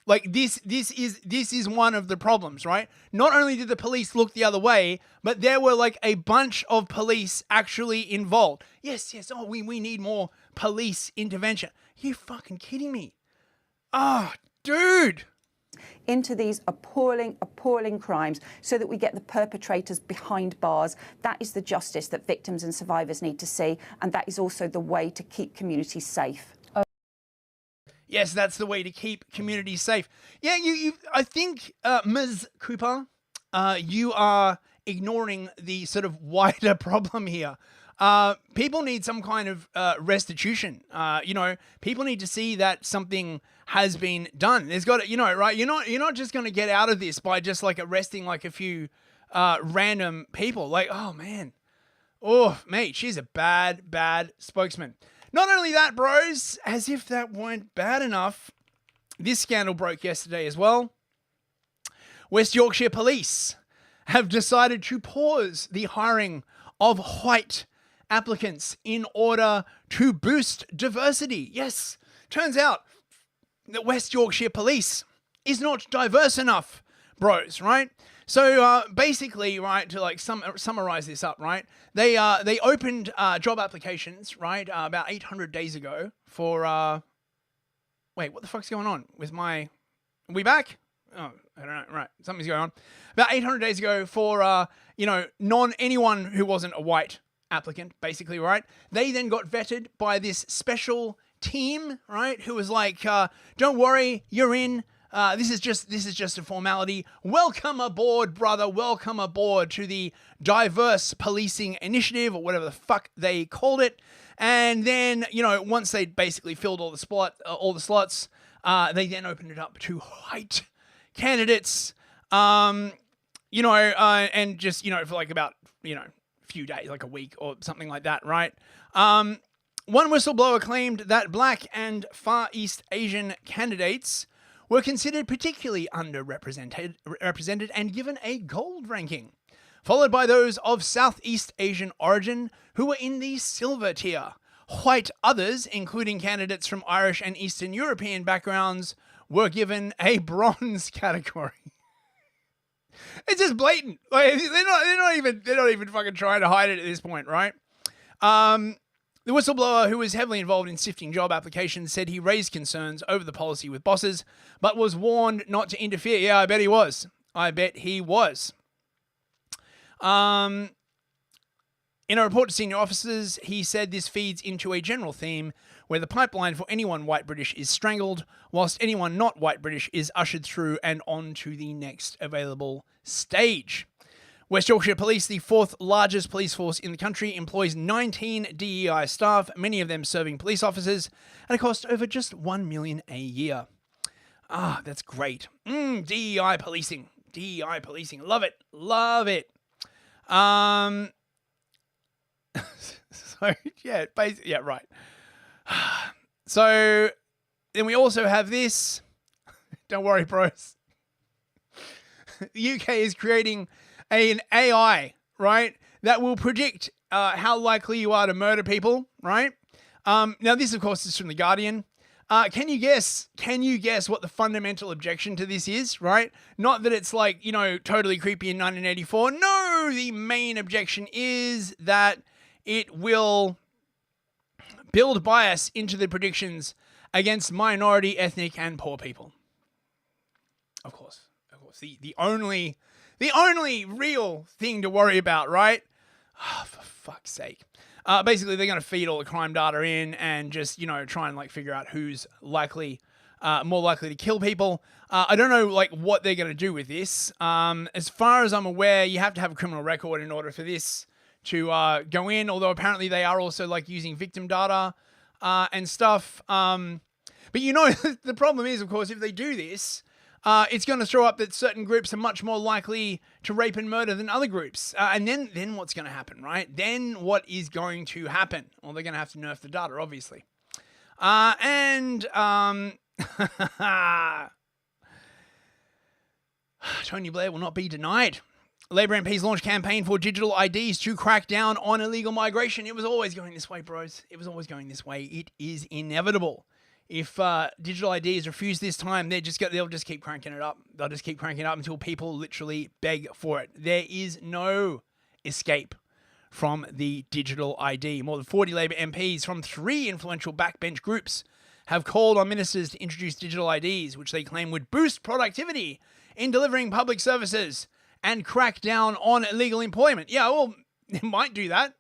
S10: Like, this is one of the problems, right? Not only did the police look the other way, but there were like a bunch of police actually involved. Yes, oh, we need more police intervention. You fucking kidding me? Oh, dude.
S17: Into these appalling crimes so that we get the perpetrators behind bars. That is the justice that victims and survivors need to see, and that is also the way to keep communities safe.
S10: Yes, that's the way to keep communities safe. Yeah, I think, Ms. Cooper, you are ignoring the sort of wider problem here. People need some kind of restitution. You know, people need to see that something has been done. There's got to, you know, right? You're not just going to get out of this by just like arresting like a few random people. Like, oh man, oh mate, she's a bad spokesman. Not only that, bros, as if that weren't bad enough, this scandal broke yesterday as well. West Yorkshire Police have decided to pause the hiring of white applicants in order to boost diversity. Yes, turns out that West Yorkshire Police is not diverse enough, bros, right? So basically, right, to like summarize this up, right, they opened job applications, right, about 800 days ago for, wait, what the fuck's going on with my, are we back? Oh, I don't know, right, something's going on. About 800 days ago for, anyone who wasn't a white applicant, basically, right? They then got vetted by this special team, right, who was like, don't worry, you're in. This is just a formality. Welcome aboard, brother. Welcome aboard to the Diverse Policing Initiative, or whatever the fuck they called it. And then, once they basically filled all the slots, they then opened it up to white candidates. And just for like about few days, like a week or something like that, right? One whistleblower claimed that Black and Far East Asian candidates were considered particularly underrepresented and given a gold ranking, followed by those of Southeast Asian origin who were in the silver tier. White others, including candidates from Irish and Eastern European backgrounds, were given a bronze category. It's just blatant. Like, they're not even fucking trying to hide it at this point, right? The whistleblower, who was heavily involved in sifting job applications, said he raised concerns over the policy with bosses, but was warned not to interfere. Yeah, I bet he was. In a report to senior officers, he said this feeds into a general theme where the pipeline for anyone white British is strangled, whilst anyone not white British is ushered through and on to the next available stage. West Yorkshire Police, the fourth largest police force in the country, employs 19 DEI staff, many of them serving police officers, at a cost over just $1 million a year. Ah, that's great. DEI policing. Love it. Right. So then we also have this. Don't worry, bros. The UK is creating an AI, right, that will predict how likely you are to murder people, right? Now, this, of course, is from The Guardian. Can you guess what the fundamental objection to this is, right? Not that it's like, totally creepy in 1984. No, the main objection is that it will build bias into the predictions against minority, ethnic, and poor people. Of course. The only real thing to worry about, right? Oh, for fuck's sake. Basically, they're going to feed all the crime data in and just, try and figure out who's more likely to kill people. I don't know what they're going to do with this. As far as I'm aware, you have to have a criminal record in order for this to go in, although apparently they are also using victim data and stuff. But the problem is, of course, if they do this, it's going to throw up that certain groups are much more likely to rape and murder than other groups. And then what's going to happen, right? Then what is going to happen? Well, they're going to have to nerf the data, obviously. Tony Blair will not be denied. Labour MPs launched campaign for digital IDs to crack down on illegal migration. It was always going this way, bros. It was always going this way. It is inevitable. If digital ID is refused this time, they'll just keep cranking it up. They'll just keep cranking it up until people literally beg for it. There is no escape from the digital ID. More than 40 Labour MPs from 3 influential backbench groups have called on ministers to introduce digital IDs, which they claim would boost productivity in delivering public services and crack down on illegal employment. Yeah, well, it might do that.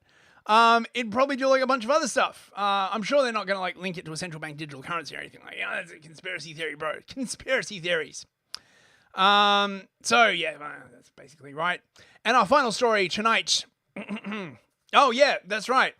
S10: It'd probably do a bunch of other stuff. I'm sure they're not going to link it to a central bank digital currency or anything that's a conspiracy theory, bro. Conspiracy theories. So yeah, that's basically right. And our final story tonight. Oh yeah, that's right.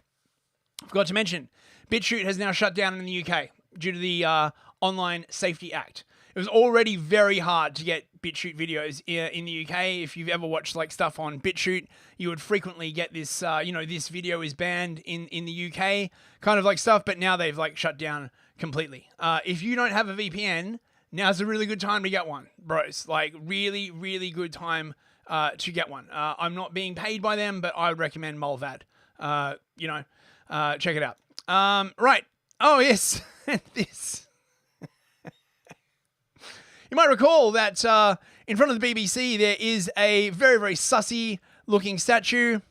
S10: Forgot to mention, BitChute has now shut down in the UK due to the Online Safety Act. It was already very hard to get BitChute videos in the UK. If you've ever watched stuff on BitChute, you would frequently get this, this video is banned in the UK kind of stuff, but now they've shut down completely. If you don't have a VPN, now's a really good time to get one, bros. Like, really, really good time to get one. I'm not being paid by them, but I would recommend Mulvad. Check it out. Right. Oh, yes. This. You might recall that in front of the BBC there is a very, very sussy-looking statue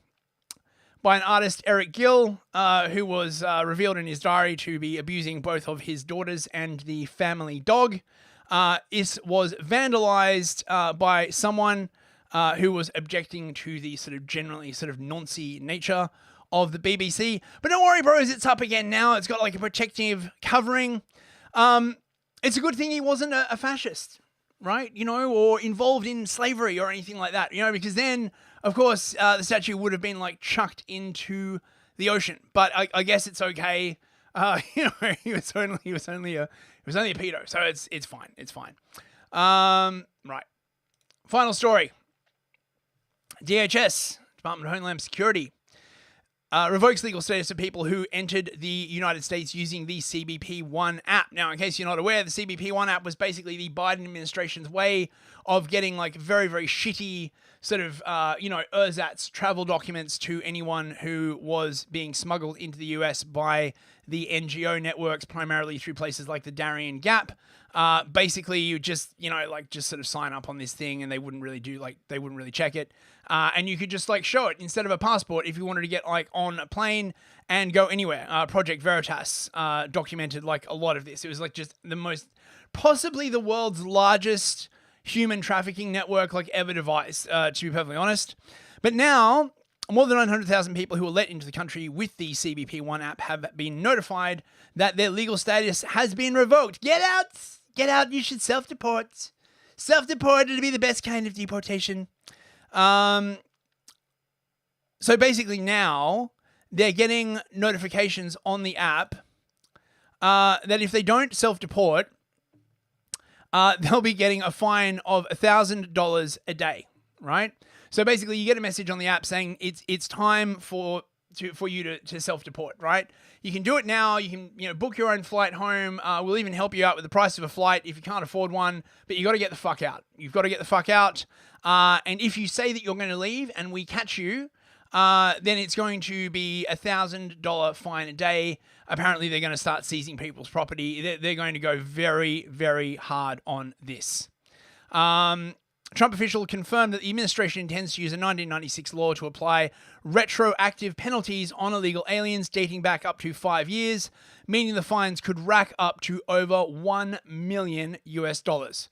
S10: by an artist, Eric Gill, who was revealed in his diary to be abusing both of his daughters and the family dog. This was vandalized by someone who was objecting to the sort of generally sort of noncy nature of the BBC. But don't worry, bros, it's up again now. It's got like a protective covering. It's a good thing he wasn't a fascist, right? Or involved in slavery or anything like that, because then, of course, the statue would have been like chucked into the ocean. But I guess it's okay. He was only a pedo, so it's fine. It's fine. Right. Final story. DHS, Department of Homeland Security, revokes legal status of people who entered the United States using the CBP-1 app. Now, in case you're not aware, the CBP-1 app was basically the Biden administration's way of getting like very, very shitty sort of, ersatz travel documents to anyone who was being smuggled into the US by the NGO networks, primarily through places like the Darien Gap. Basically, you just sort of sign up on this thing and they wouldn't really check it. And you could just like show it instead of a passport if you wanted to get like on a plane and go anywhere. Project Veritas documented like a lot of this. It was like just possibly the world's largest human trafficking network like ever devised, to be perfectly honest. But now, more than 900,000 people who were let into the country with the CBP-1 app have been notified that their legal status has been revoked. Get out, you should self-deport. Self-deport, it'll be the best kind of deportation. So basically now, they're getting notifications on the app that if they don't self-deport, they'll be getting a fine of $1,000 a day, right? So basically, you get a message on the app saying it's time for you to self-deport, right? You can do it now. You can book your own flight home. We'll even help you out with the price of a flight if you can't afford one. But you got to get the fuck out. You've got to get the fuck out. And if you say that you're going to leave and we catch you, then it's going to be $1,000 fine a day. Apparently, they're going to start seizing people's property. They're going to go very, very hard on this. Trump official confirmed that the administration intends to use a 1996 law to apply retroactive penalties on illegal aliens dating back up to 5 years, meaning the fines could rack up to over $1 million. The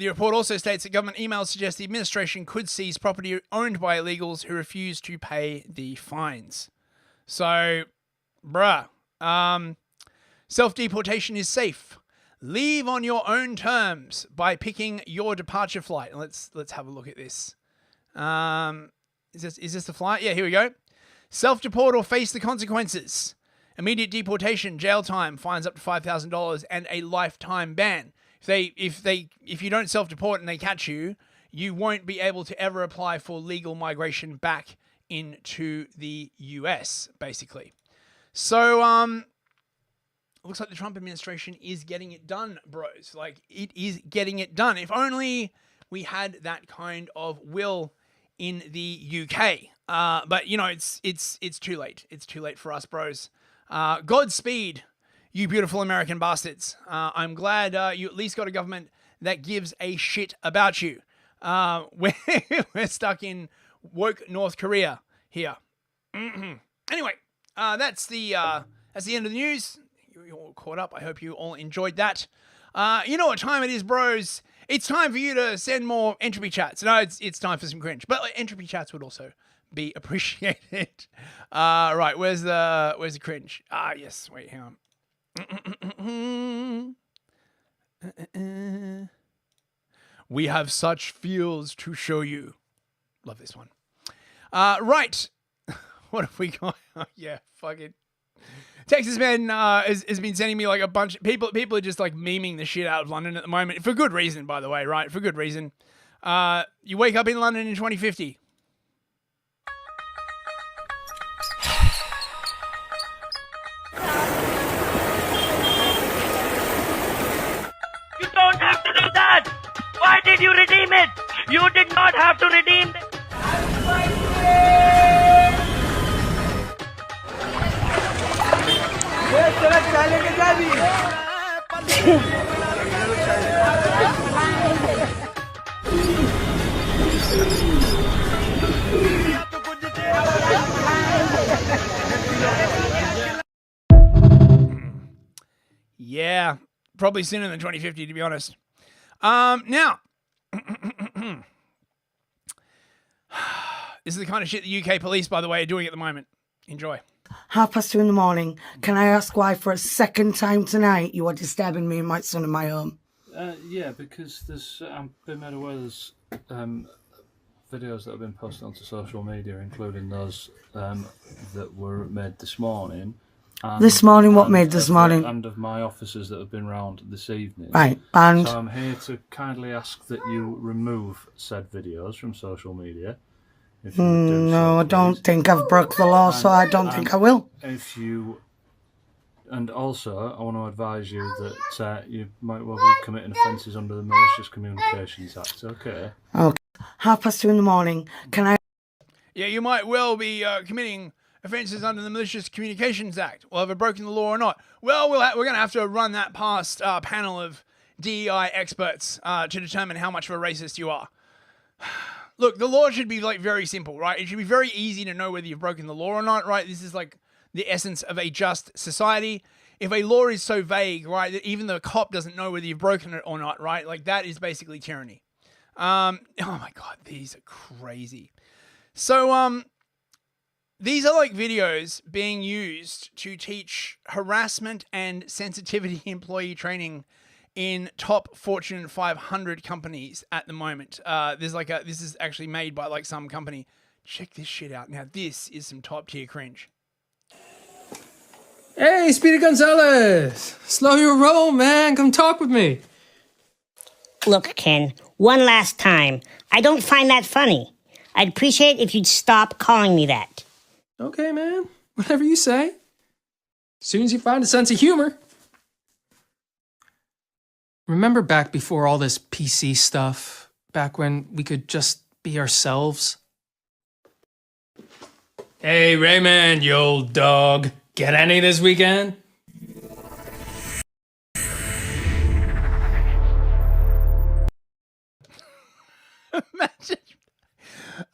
S10: report also states that government emails suggest the administration could seize property owned by illegals who refuse to pay the fines. So, self-deportation is safe. Leave on your own terms by picking your departure flight. Let's have a look at this. Is this the flight? Yeah, here we go. Self-deport or face the consequences. Immediate deportation, jail time, fines up to $5,000, and a lifetime ban. If you don't self-deport and they catch you, you won't be able to ever apply for legal migration back into the US, basically. So, looks like the Trump administration is getting it done, bros. Like, it is getting it done. If only we had that kind of will in the UK. But, it's too late. It's too late for us, bros. Godspeed, you beautiful American bastards. I'm glad you at least got a government that gives a shit about you. We're stuck in woke North Korea here. Anyway, that's the end of the news. You're all caught up. I hope you all enjoyed that. You know what time it is, bros. It's time for you to send more entropy chats. No, it's time for some cringe. But entropy chats would also be appreciated. Right, where's the cringe? Yes. Wait, hang on. We have such feels to show you. Love this one. Right. What have we got? Yeah, fuck it. Texas Man has been sending me like a bunch of people. People are just like memeing the shit out of London at the moment. For good reason, by the way, right? For good reason. You wake up in London in 2050.
S18: that? Why did you redeem it? You did not have to redeem it.
S10: Yeah, probably sooner than 2050, to be honest. Now, this is the kind of shit the UK police, by the way, are doing at the moment. Enjoy.
S19: 2:30 in the morning. Can I ask why for a second time tonight you are disturbing me and my son in my home?
S20: Yeah, because there's I've been made aware there's videos that have been posted onto social media, including those that were made this morning.
S19: This morning? What made this morning?
S20: And of my officers that have been round this evening.
S19: Right, and?
S20: So I'm here to kindly ask that you remove said videos from social media. If you would do
S19: No,
S20: so,
S19: I don't think I've broke the law, so I don't think I will.
S20: If you, and also I want to advise you that you might well be committing offences under the Malicious Communications Act. Okay.
S19: Okay. 2:30 in the morning. Can I?
S10: Yeah, you might well be committing offences under the Malicious Communications Act. Well, have I broken the law or not? Well, we're going to have to run that past a panel of DEI experts to determine how much of a racist you are. Look, the law should be like very simple, right? It should be very easy to know whether you've broken the law or not, right? This is like the essence of a just society. If a law is so vague, right, that even the cop doesn't know whether you've broken it or not, right? Like that is basically tyranny. Oh my God, these are crazy. So, these are like videos being used to teach harassment and sensitivity employee training in top Fortune 500 companies at the moment. This is actually made by like some company. Check this shit out. Now this is some top tier cringe.
S21: Hey, Speedy Gonzalez! Slow your roll, man. Come talk with me.
S22: Look, Ken, one last time. I don't find that funny. I'd appreciate if you'd stop calling me that.
S21: Okay, man. Whatever you say. As soon as you find a sense of humor. Remember back before all this PC stuff? Back when we could just be ourselves? Hey, Raymond, you old dog. Get any this weekend?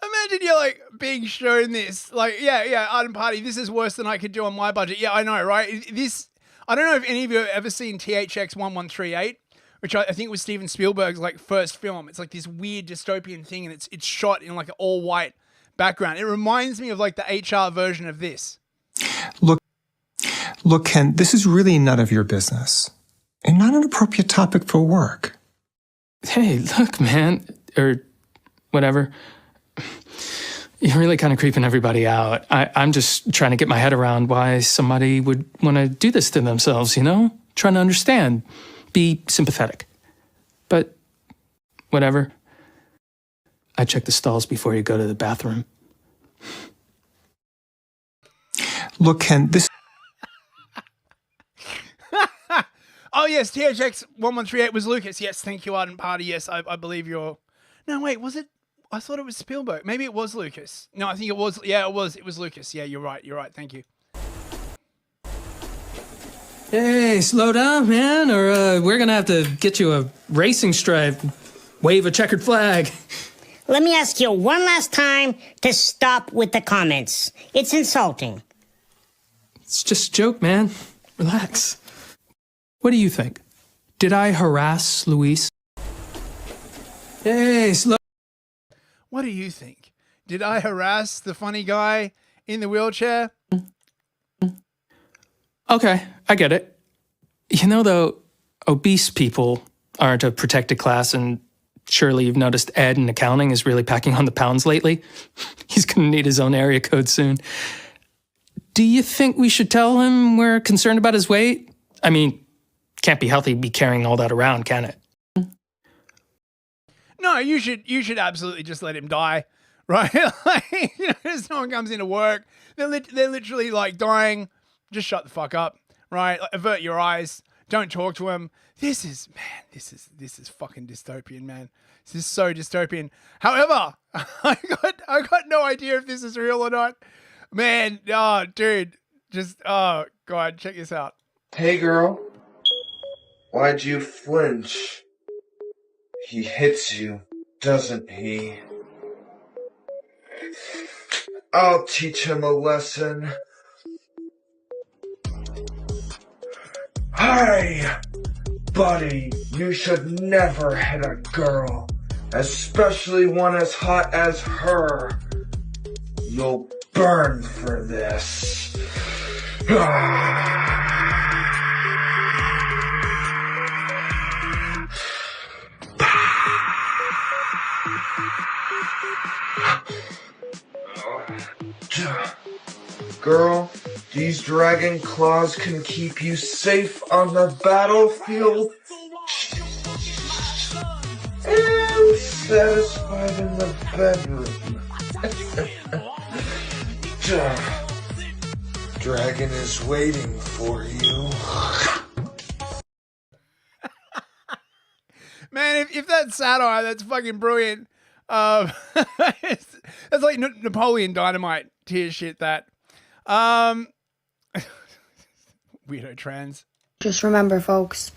S10: Imagine you're like being shown this, like, yeah, Art and Party, this is worse than I could do on my budget. Yeah, I know, right? I don't know if any of you have ever seen THX 1138, which I think was Steven Spielberg's like first film. It's like this weird dystopian thing, and it's shot in like an all white background. It reminds me of like the HR version of this.
S23: Look, Ken, this is really none of your business, and not an appropriate topic for work.
S21: Hey, look, man, or whatever. You're really kind of creeping everybody out. I'm just trying to get my head around why somebody would want to do this to themselves, you know? Trying to understand, be sympathetic. But whatever. I check the stalls before you go to the bathroom.
S23: Look, Ken, this...
S10: Oh, yes, THX 1138 was Lucas. Yes, thank you, Art and Party. Yes, I believe you're... No, wait, was it... I thought it was Spielberg. Maybe it was Lucas. No, I think it was... Yeah, it was Lucas. Yeah, you're right. Thank you.
S21: Hey, slow down, man, or we're gonna have to get you a racing stripe. Wave a checkered flag.
S22: Let me ask you one last time to stop with the comments. It's insulting.
S21: It's just a joke, man. Relax. What do you think? Did I harass Luis? Hey, slow...
S10: What do you think? Did I harass the funny guy in the wheelchair?
S21: Okay, I get it. You know, though, obese people aren't a protected class, and surely you've noticed Ed in accounting is really packing on the pounds lately. He's gonna need his own area code soon. Do you think we should tell him we're concerned about his weight? I mean, can't be healthy to be carrying all that around, can it?
S10: No, you should absolutely just let him die, right? Like, you know, if someone comes into work, they're literally like dying. Just shut the fuck up, right? Like, avert your eyes. Don't talk to him. This is fucking dystopian, man. This is so dystopian. However, I got no idea if this is real or not. Man, oh, dude, oh, God, check this out.
S1: Hey, girl. Why'd you flinch? He hits you, doesn't he? I'll teach him a lesson. Hey, buddy, you should never hit a girl, especially one as hot as her. You'll burn for this. Girl, these dragon claws can keep you safe on the battlefield and satisfied in the bedroom. Dragon is waiting for you.
S10: Man, if that's satire, that's fucking brilliant. That's like Napoleon Dynamite tier shit, that. Weirdo trans.
S3: Just remember, folks,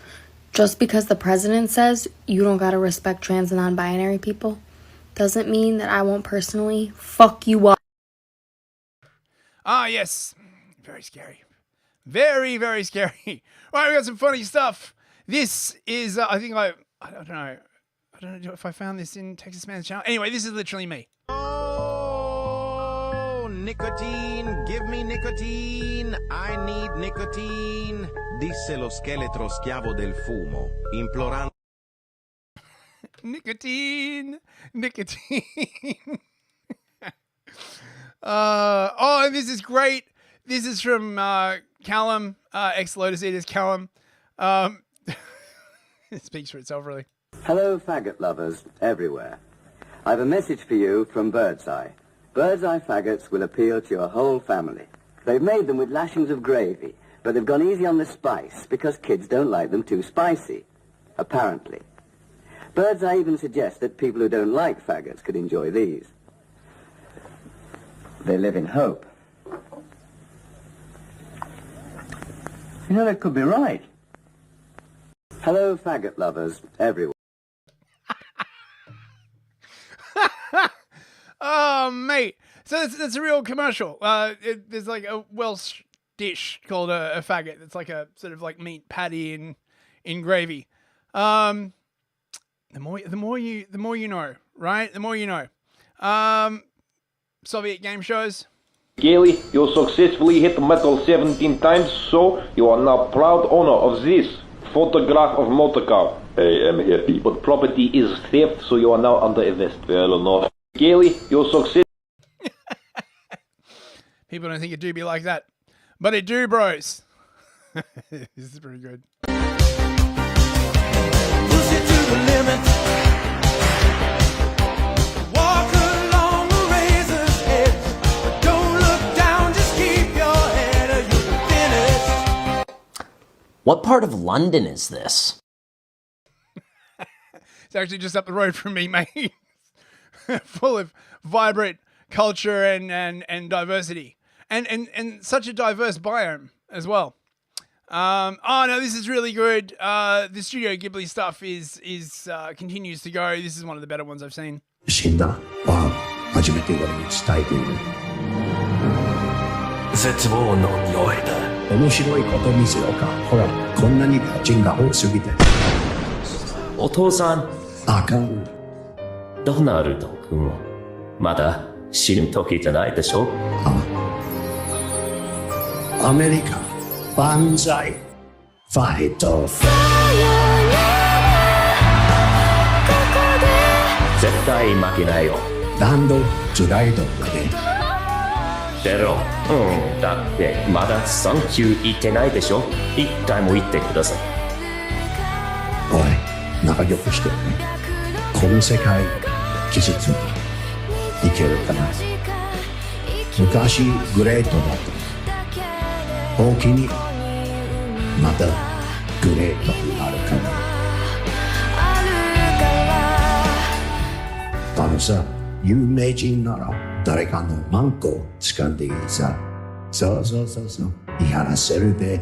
S3: just because the president says you don't gotta respect trans and non-binary people doesn't mean that I won't personally fuck you up.
S10: Ah, yes. Very scary. Very, very scary. Right, we got some funny stuff. This is, I don't know. I don't know if I found this in Texas Man's channel. Anyway, this is literally me.
S4: Oh, nicotine, give me nicotine. I need nicotine. Disse lo scheletro schiavo del fumo, implorando.
S10: Nicotine. And this is great. This is from Callum, ex-Lotus Eaters Callum. It speaks for itself, really.
S24: Hello, faggot lovers everywhere. I have a message for you from Birdseye. Birdseye faggots will appeal to your whole family. They've made them with lashings of gravy, but they've gone easy on the spice because kids don't like them too spicy, apparently. Birdseye even suggests that people who don't like faggots could enjoy these. They live in hope. You know, that could be right. Hello, faggot lovers everywhere.
S10: Oh, mate. So that's a real commercial. There's like a Welsh dish called a faggot. It's like a sort of like meat patty in gravy. The more you know, right? The more you know. Soviet game shows.
S25: Gailey, you successfully hit metal 17 times, so you are now proud owner of this photograph of motorcar. I am happy, but property is theft, so you are now under arrest. Well enough. Gailey, you success.
S10: People don't think it do be like that, but it do, bros. This is pretty good.
S4: Push it to the limit. Walk along the razor's edge. But don't look down, just keep your head or you can finish.
S26: What part of London is this?
S10: It's actually just up the road from me, mate. Full of vibrant culture and diversity. And such a diverse biome as well. Oh no, this is really good. The Studio Ghibli stuff is continues to go. This is one of the better ones I've seen.
S27: 死んだは初めて俺に伝えている。絶望の匂いだ。面白いこと見せようか。ほら、こんなにガチンが多すぎて。
S26: お父さん。
S27: あかん。
S26: ドナルド君、まだ死ぬ時じゃないでしょ。
S27: アメリカ、万歳、ファイト。
S26: 絶対負けないよ。
S27: 何度つらいとかで。
S26: ゼロ。だってまだサンキュー言ってないでしょ。一回も言ってください。
S27: おい、仲良くしてね。この世界、季節にいけるかな。昔グレートだった。おおきにまたグレートになるかも。あのさ、有名人なら誰かのマンコ掴んでいいさ。そうそうそうそう。見放せるべ。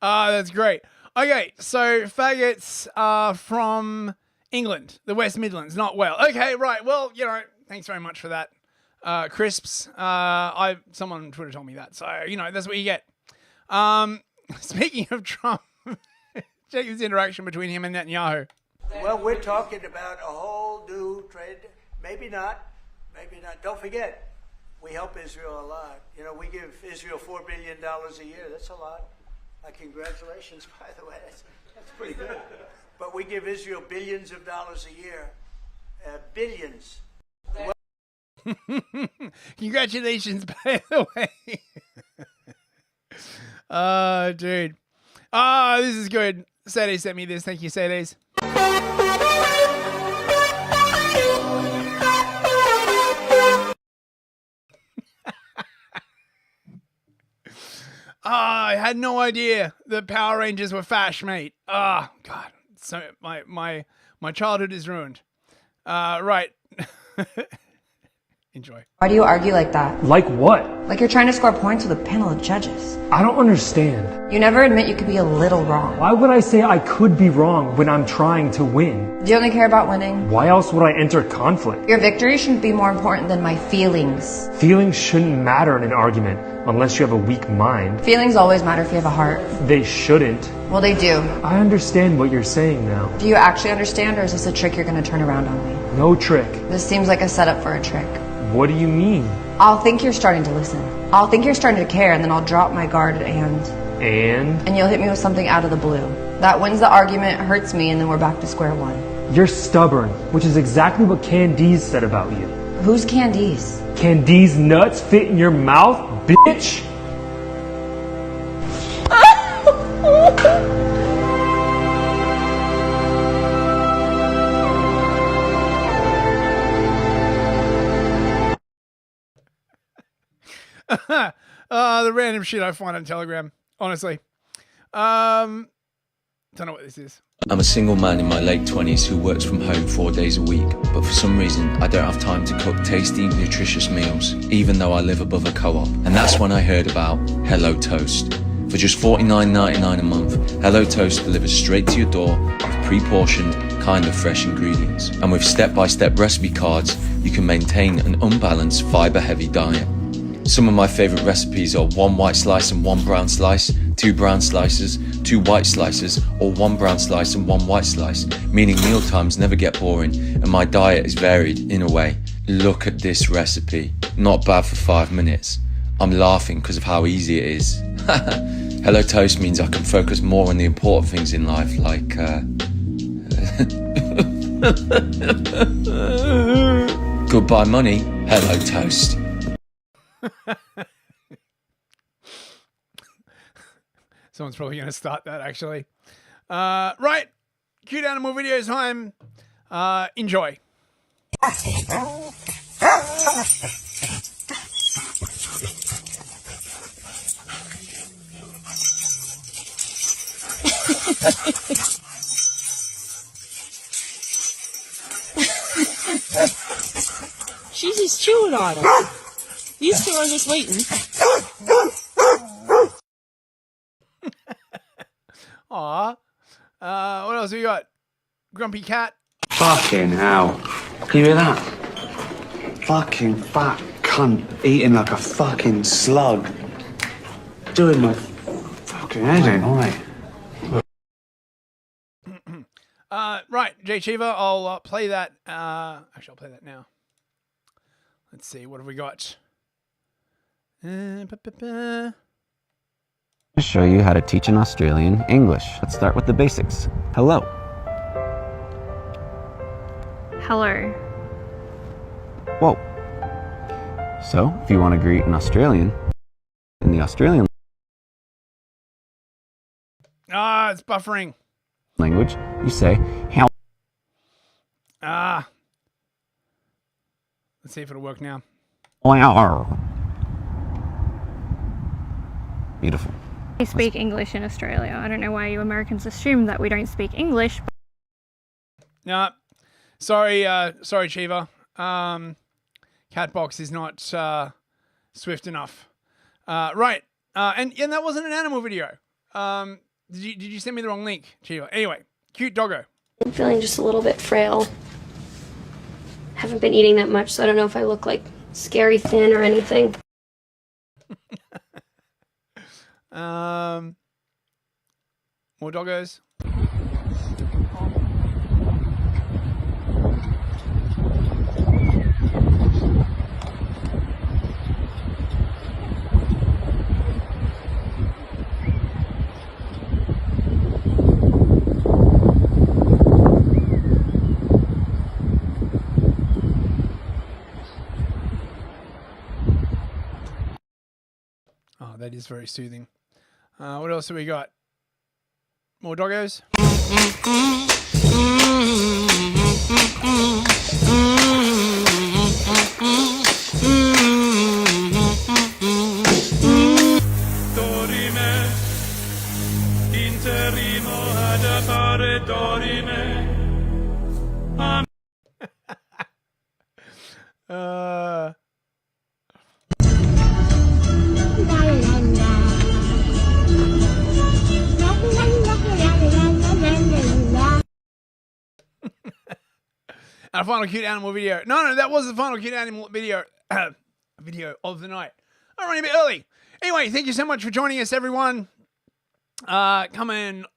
S10: That's great. Okay, so faggots are from England, the West Midlands, not Wales. Okay, right. Well, you know, thanks very much for that. Crisps. Someone on Twitter told me that, so you know that's what you get. Speaking of Trump, check this interaction between him and Netanyahu.
S5: Well, we're talking about a whole new trade. Maybe not. Maybe not. Don't forget, we help Israel a lot. You know, we give Israel $4 billion a year. That's a lot. Congratulations, by the way. That's pretty good. But we give Israel billions of dollars a year. Billions.
S10: Congratulations, by the way. Dude. This is good. Sadie sent me this. Thank you, Sadie's. I had no idea the Power Rangers were fash, mate. God. So my childhood is ruined. Right. Enjoy.
S6: Why do you argue like that?
S7: Like what?
S6: Like you're trying to score points with a panel of judges.
S7: I don't understand.
S6: You never admit you could be a little wrong.
S7: Why would I say I could be wrong when I'm trying to win?
S6: Do you only care about winning?
S7: Why else would I enter conflict?
S6: Your victory shouldn't be more important than my feelings.
S7: Feelings shouldn't matter in an argument unless you have a weak mind.
S6: Feelings always matter if you have a heart.
S7: They shouldn't.
S6: Well, they do.
S7: I understand what you're saying now.
S6: Do you actually understand, or is this a trick you're going to turn around on me?
S7: No trick.
S6: This seems like a setup for a trick.
S7: What do you mean?
S6: I'll think you're starting to listen. I'll think you're starting to care, and then I'll drop my guard and you'll hit me with something out of the blue. That wins the argument, hurts me, and then we're back to square one.
S7: You're stubborn, which is exactly what Candice said about you.
S6: Who's Candice?
S7: Candice nuts fit in your mouth, bitch?
S10: The random shit I find on Telegram, honestly. Don't know what this is.
S8: I'm a single man in my late 20s who works from home 4 days a week, but for some reason I don't have time to cook tasty, nutritious meals, even though I live above a co-op. And that's when I heard about Hello Toast. For just $49.99 a month, Hello Toast delivers straight to your door with pre-portioned, kind of fresh ingredients. And with step-by-step recipe cards, you can maintain an unbalanced, fiber-heavy diet. Some of my favourite recipes are 1 white slice and 1 brown slice, 2 brown slices, 2 white slices, or 1 brown slice and 1 white slice, meaning mealtimes never get boring and my diet is varied in a way. Look at this recipe. Not bad for 5 minutes. I'm laughing because of how easy it is. Hello Toast means I can focus more on the important things in life, like goodbye money, Hello Toast.
S10: Someone's probably going to start that, actually. Right. Cute animal videos time. Enjoy.
S9: She's just chewing on it. These two are just waiting.
S10: Aw. What else we got? Grumpy cat.
S11: Fucking hell. Can you hear that? Fucking fat cunt eating like a fucking slug. Doing my fucking head in.
S10: Right, Jay Cheever, I'll play that. Actually, I'll play that now. Let's see, what have we got?
S12: To show you how to teach an Australian English. Let's start with the basics. Hello.
S28: Hello.
S12: Whoa. So, if you want to greet an Australian in the Australian
S10: It's buffering.
S12: language, you say, how.
S10: Let's see if it'll work now.
S12: Wow. Beautiful.
S28: We speak English in Australia. I don't know why you Americans assume that we don't speak English.
S10: No, sorry, Chiva. Catbox is not swift enough. Right, and that wasn't an animal video. Did you send me the wrong link, Chiva? Anyway, cute doggo.
S2: I'm feeling just a little bit frail. Haven't been eating that much, so I don't know if I look like scary thin or anything.
S10: More doggos. Oh, that is very soothing. What else have we got? More doggos?
S13: Dorime, interimo ad appare dorime.
S10: Our final cute animal video. No, that was the final cute animal video. Video of the night. I'm running a bit early. Anyway, thank you so much for joining us, everyone. Come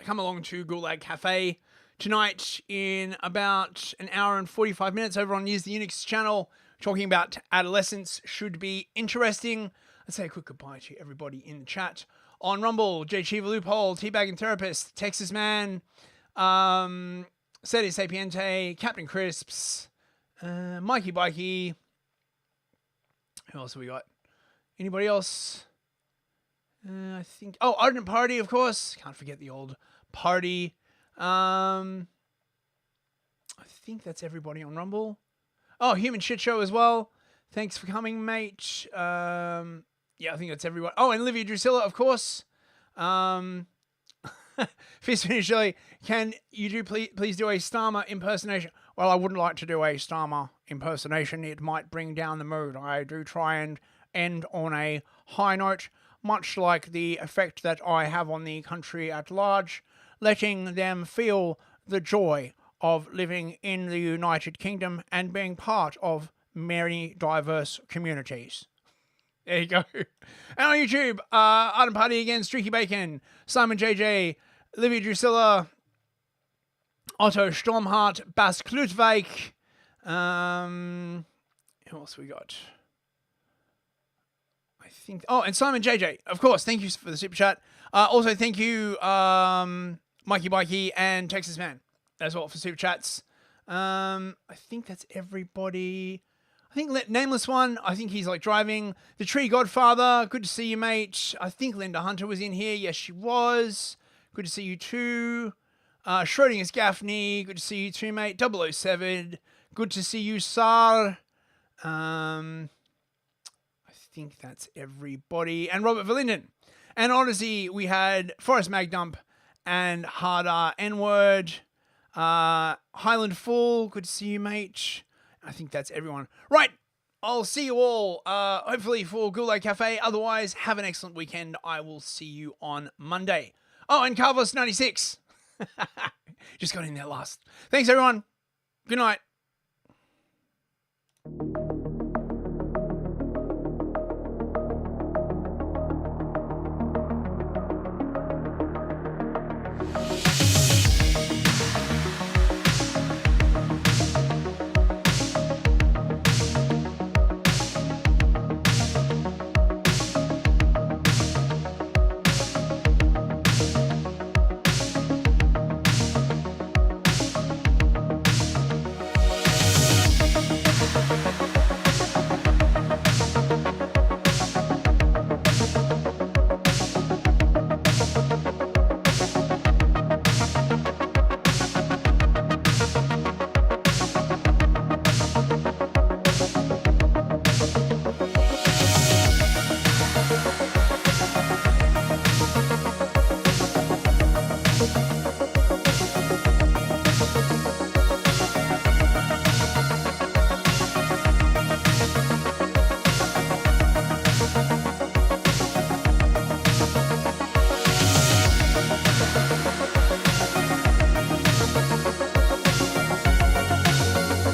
S10: along to Gulag Cafe tonight in about an hour and 45 minutes over on Use the Unix channel, talking about adolescence. Should be interesting. Let's say a quick goodbye to everybody in the chat. On Rumble, J. Chiva Loophole, Teabagging Therapist, Texas Man, Seti Sapiente, Captain Crisps, Mikey Bikey. Who else have we got? Anybody else? I think... Oh, Ardent Party, of course. Can't forget the old party. I think that's everybody on Rumble. Oh, Human Shit Show as well. Thanks for coming, mate. Yeah, I think that's everyone. Oh, and Olivia Drusilla, of course. Fist Finish Shelley, can you please do a Starmer impersonation? Well, I wouldn't like to do a Starmer impersonation. It might bring down the mood. I do try and end on a high note, much like the effect that I have on the country at large, letting them feel the joy of living in the United Kingdom and being part of many diverse communities. There you go. And on YouTube, Ardent Party again, Streaky Bacon, Simon JJ, Livia Drusilla, Otto Stormhart, Bas Klutwijk. Who else we got? I think... Oh, and Simon JJ, of course. Thank you for the super chat. Also, thank you, Mikey Bikey and Texas Man as well for super chats. I think that's everybody... I think Nameless One, I think he's like driving. The Tree Godfather, good to see you, mate. I think Linda Hunter was in here. Yes, she was. Good to see you too. Schrodinger's Gaffney, good to see you too, mate. 007, good to see you, Sar. I think that's everybody. And Robert Verlinden. And Odyssey, we had Forrest Magdump and Harder N-Word. Highland Fall, good to see you, mate. I think that's everyone. Right, I'll see you all, hopefully for Gulag Cafe. Otherwise, have an excellent weekend. I will see you on Monday. Oh, and Carlos96. Just got in there last. Thanks, everyone. Good night.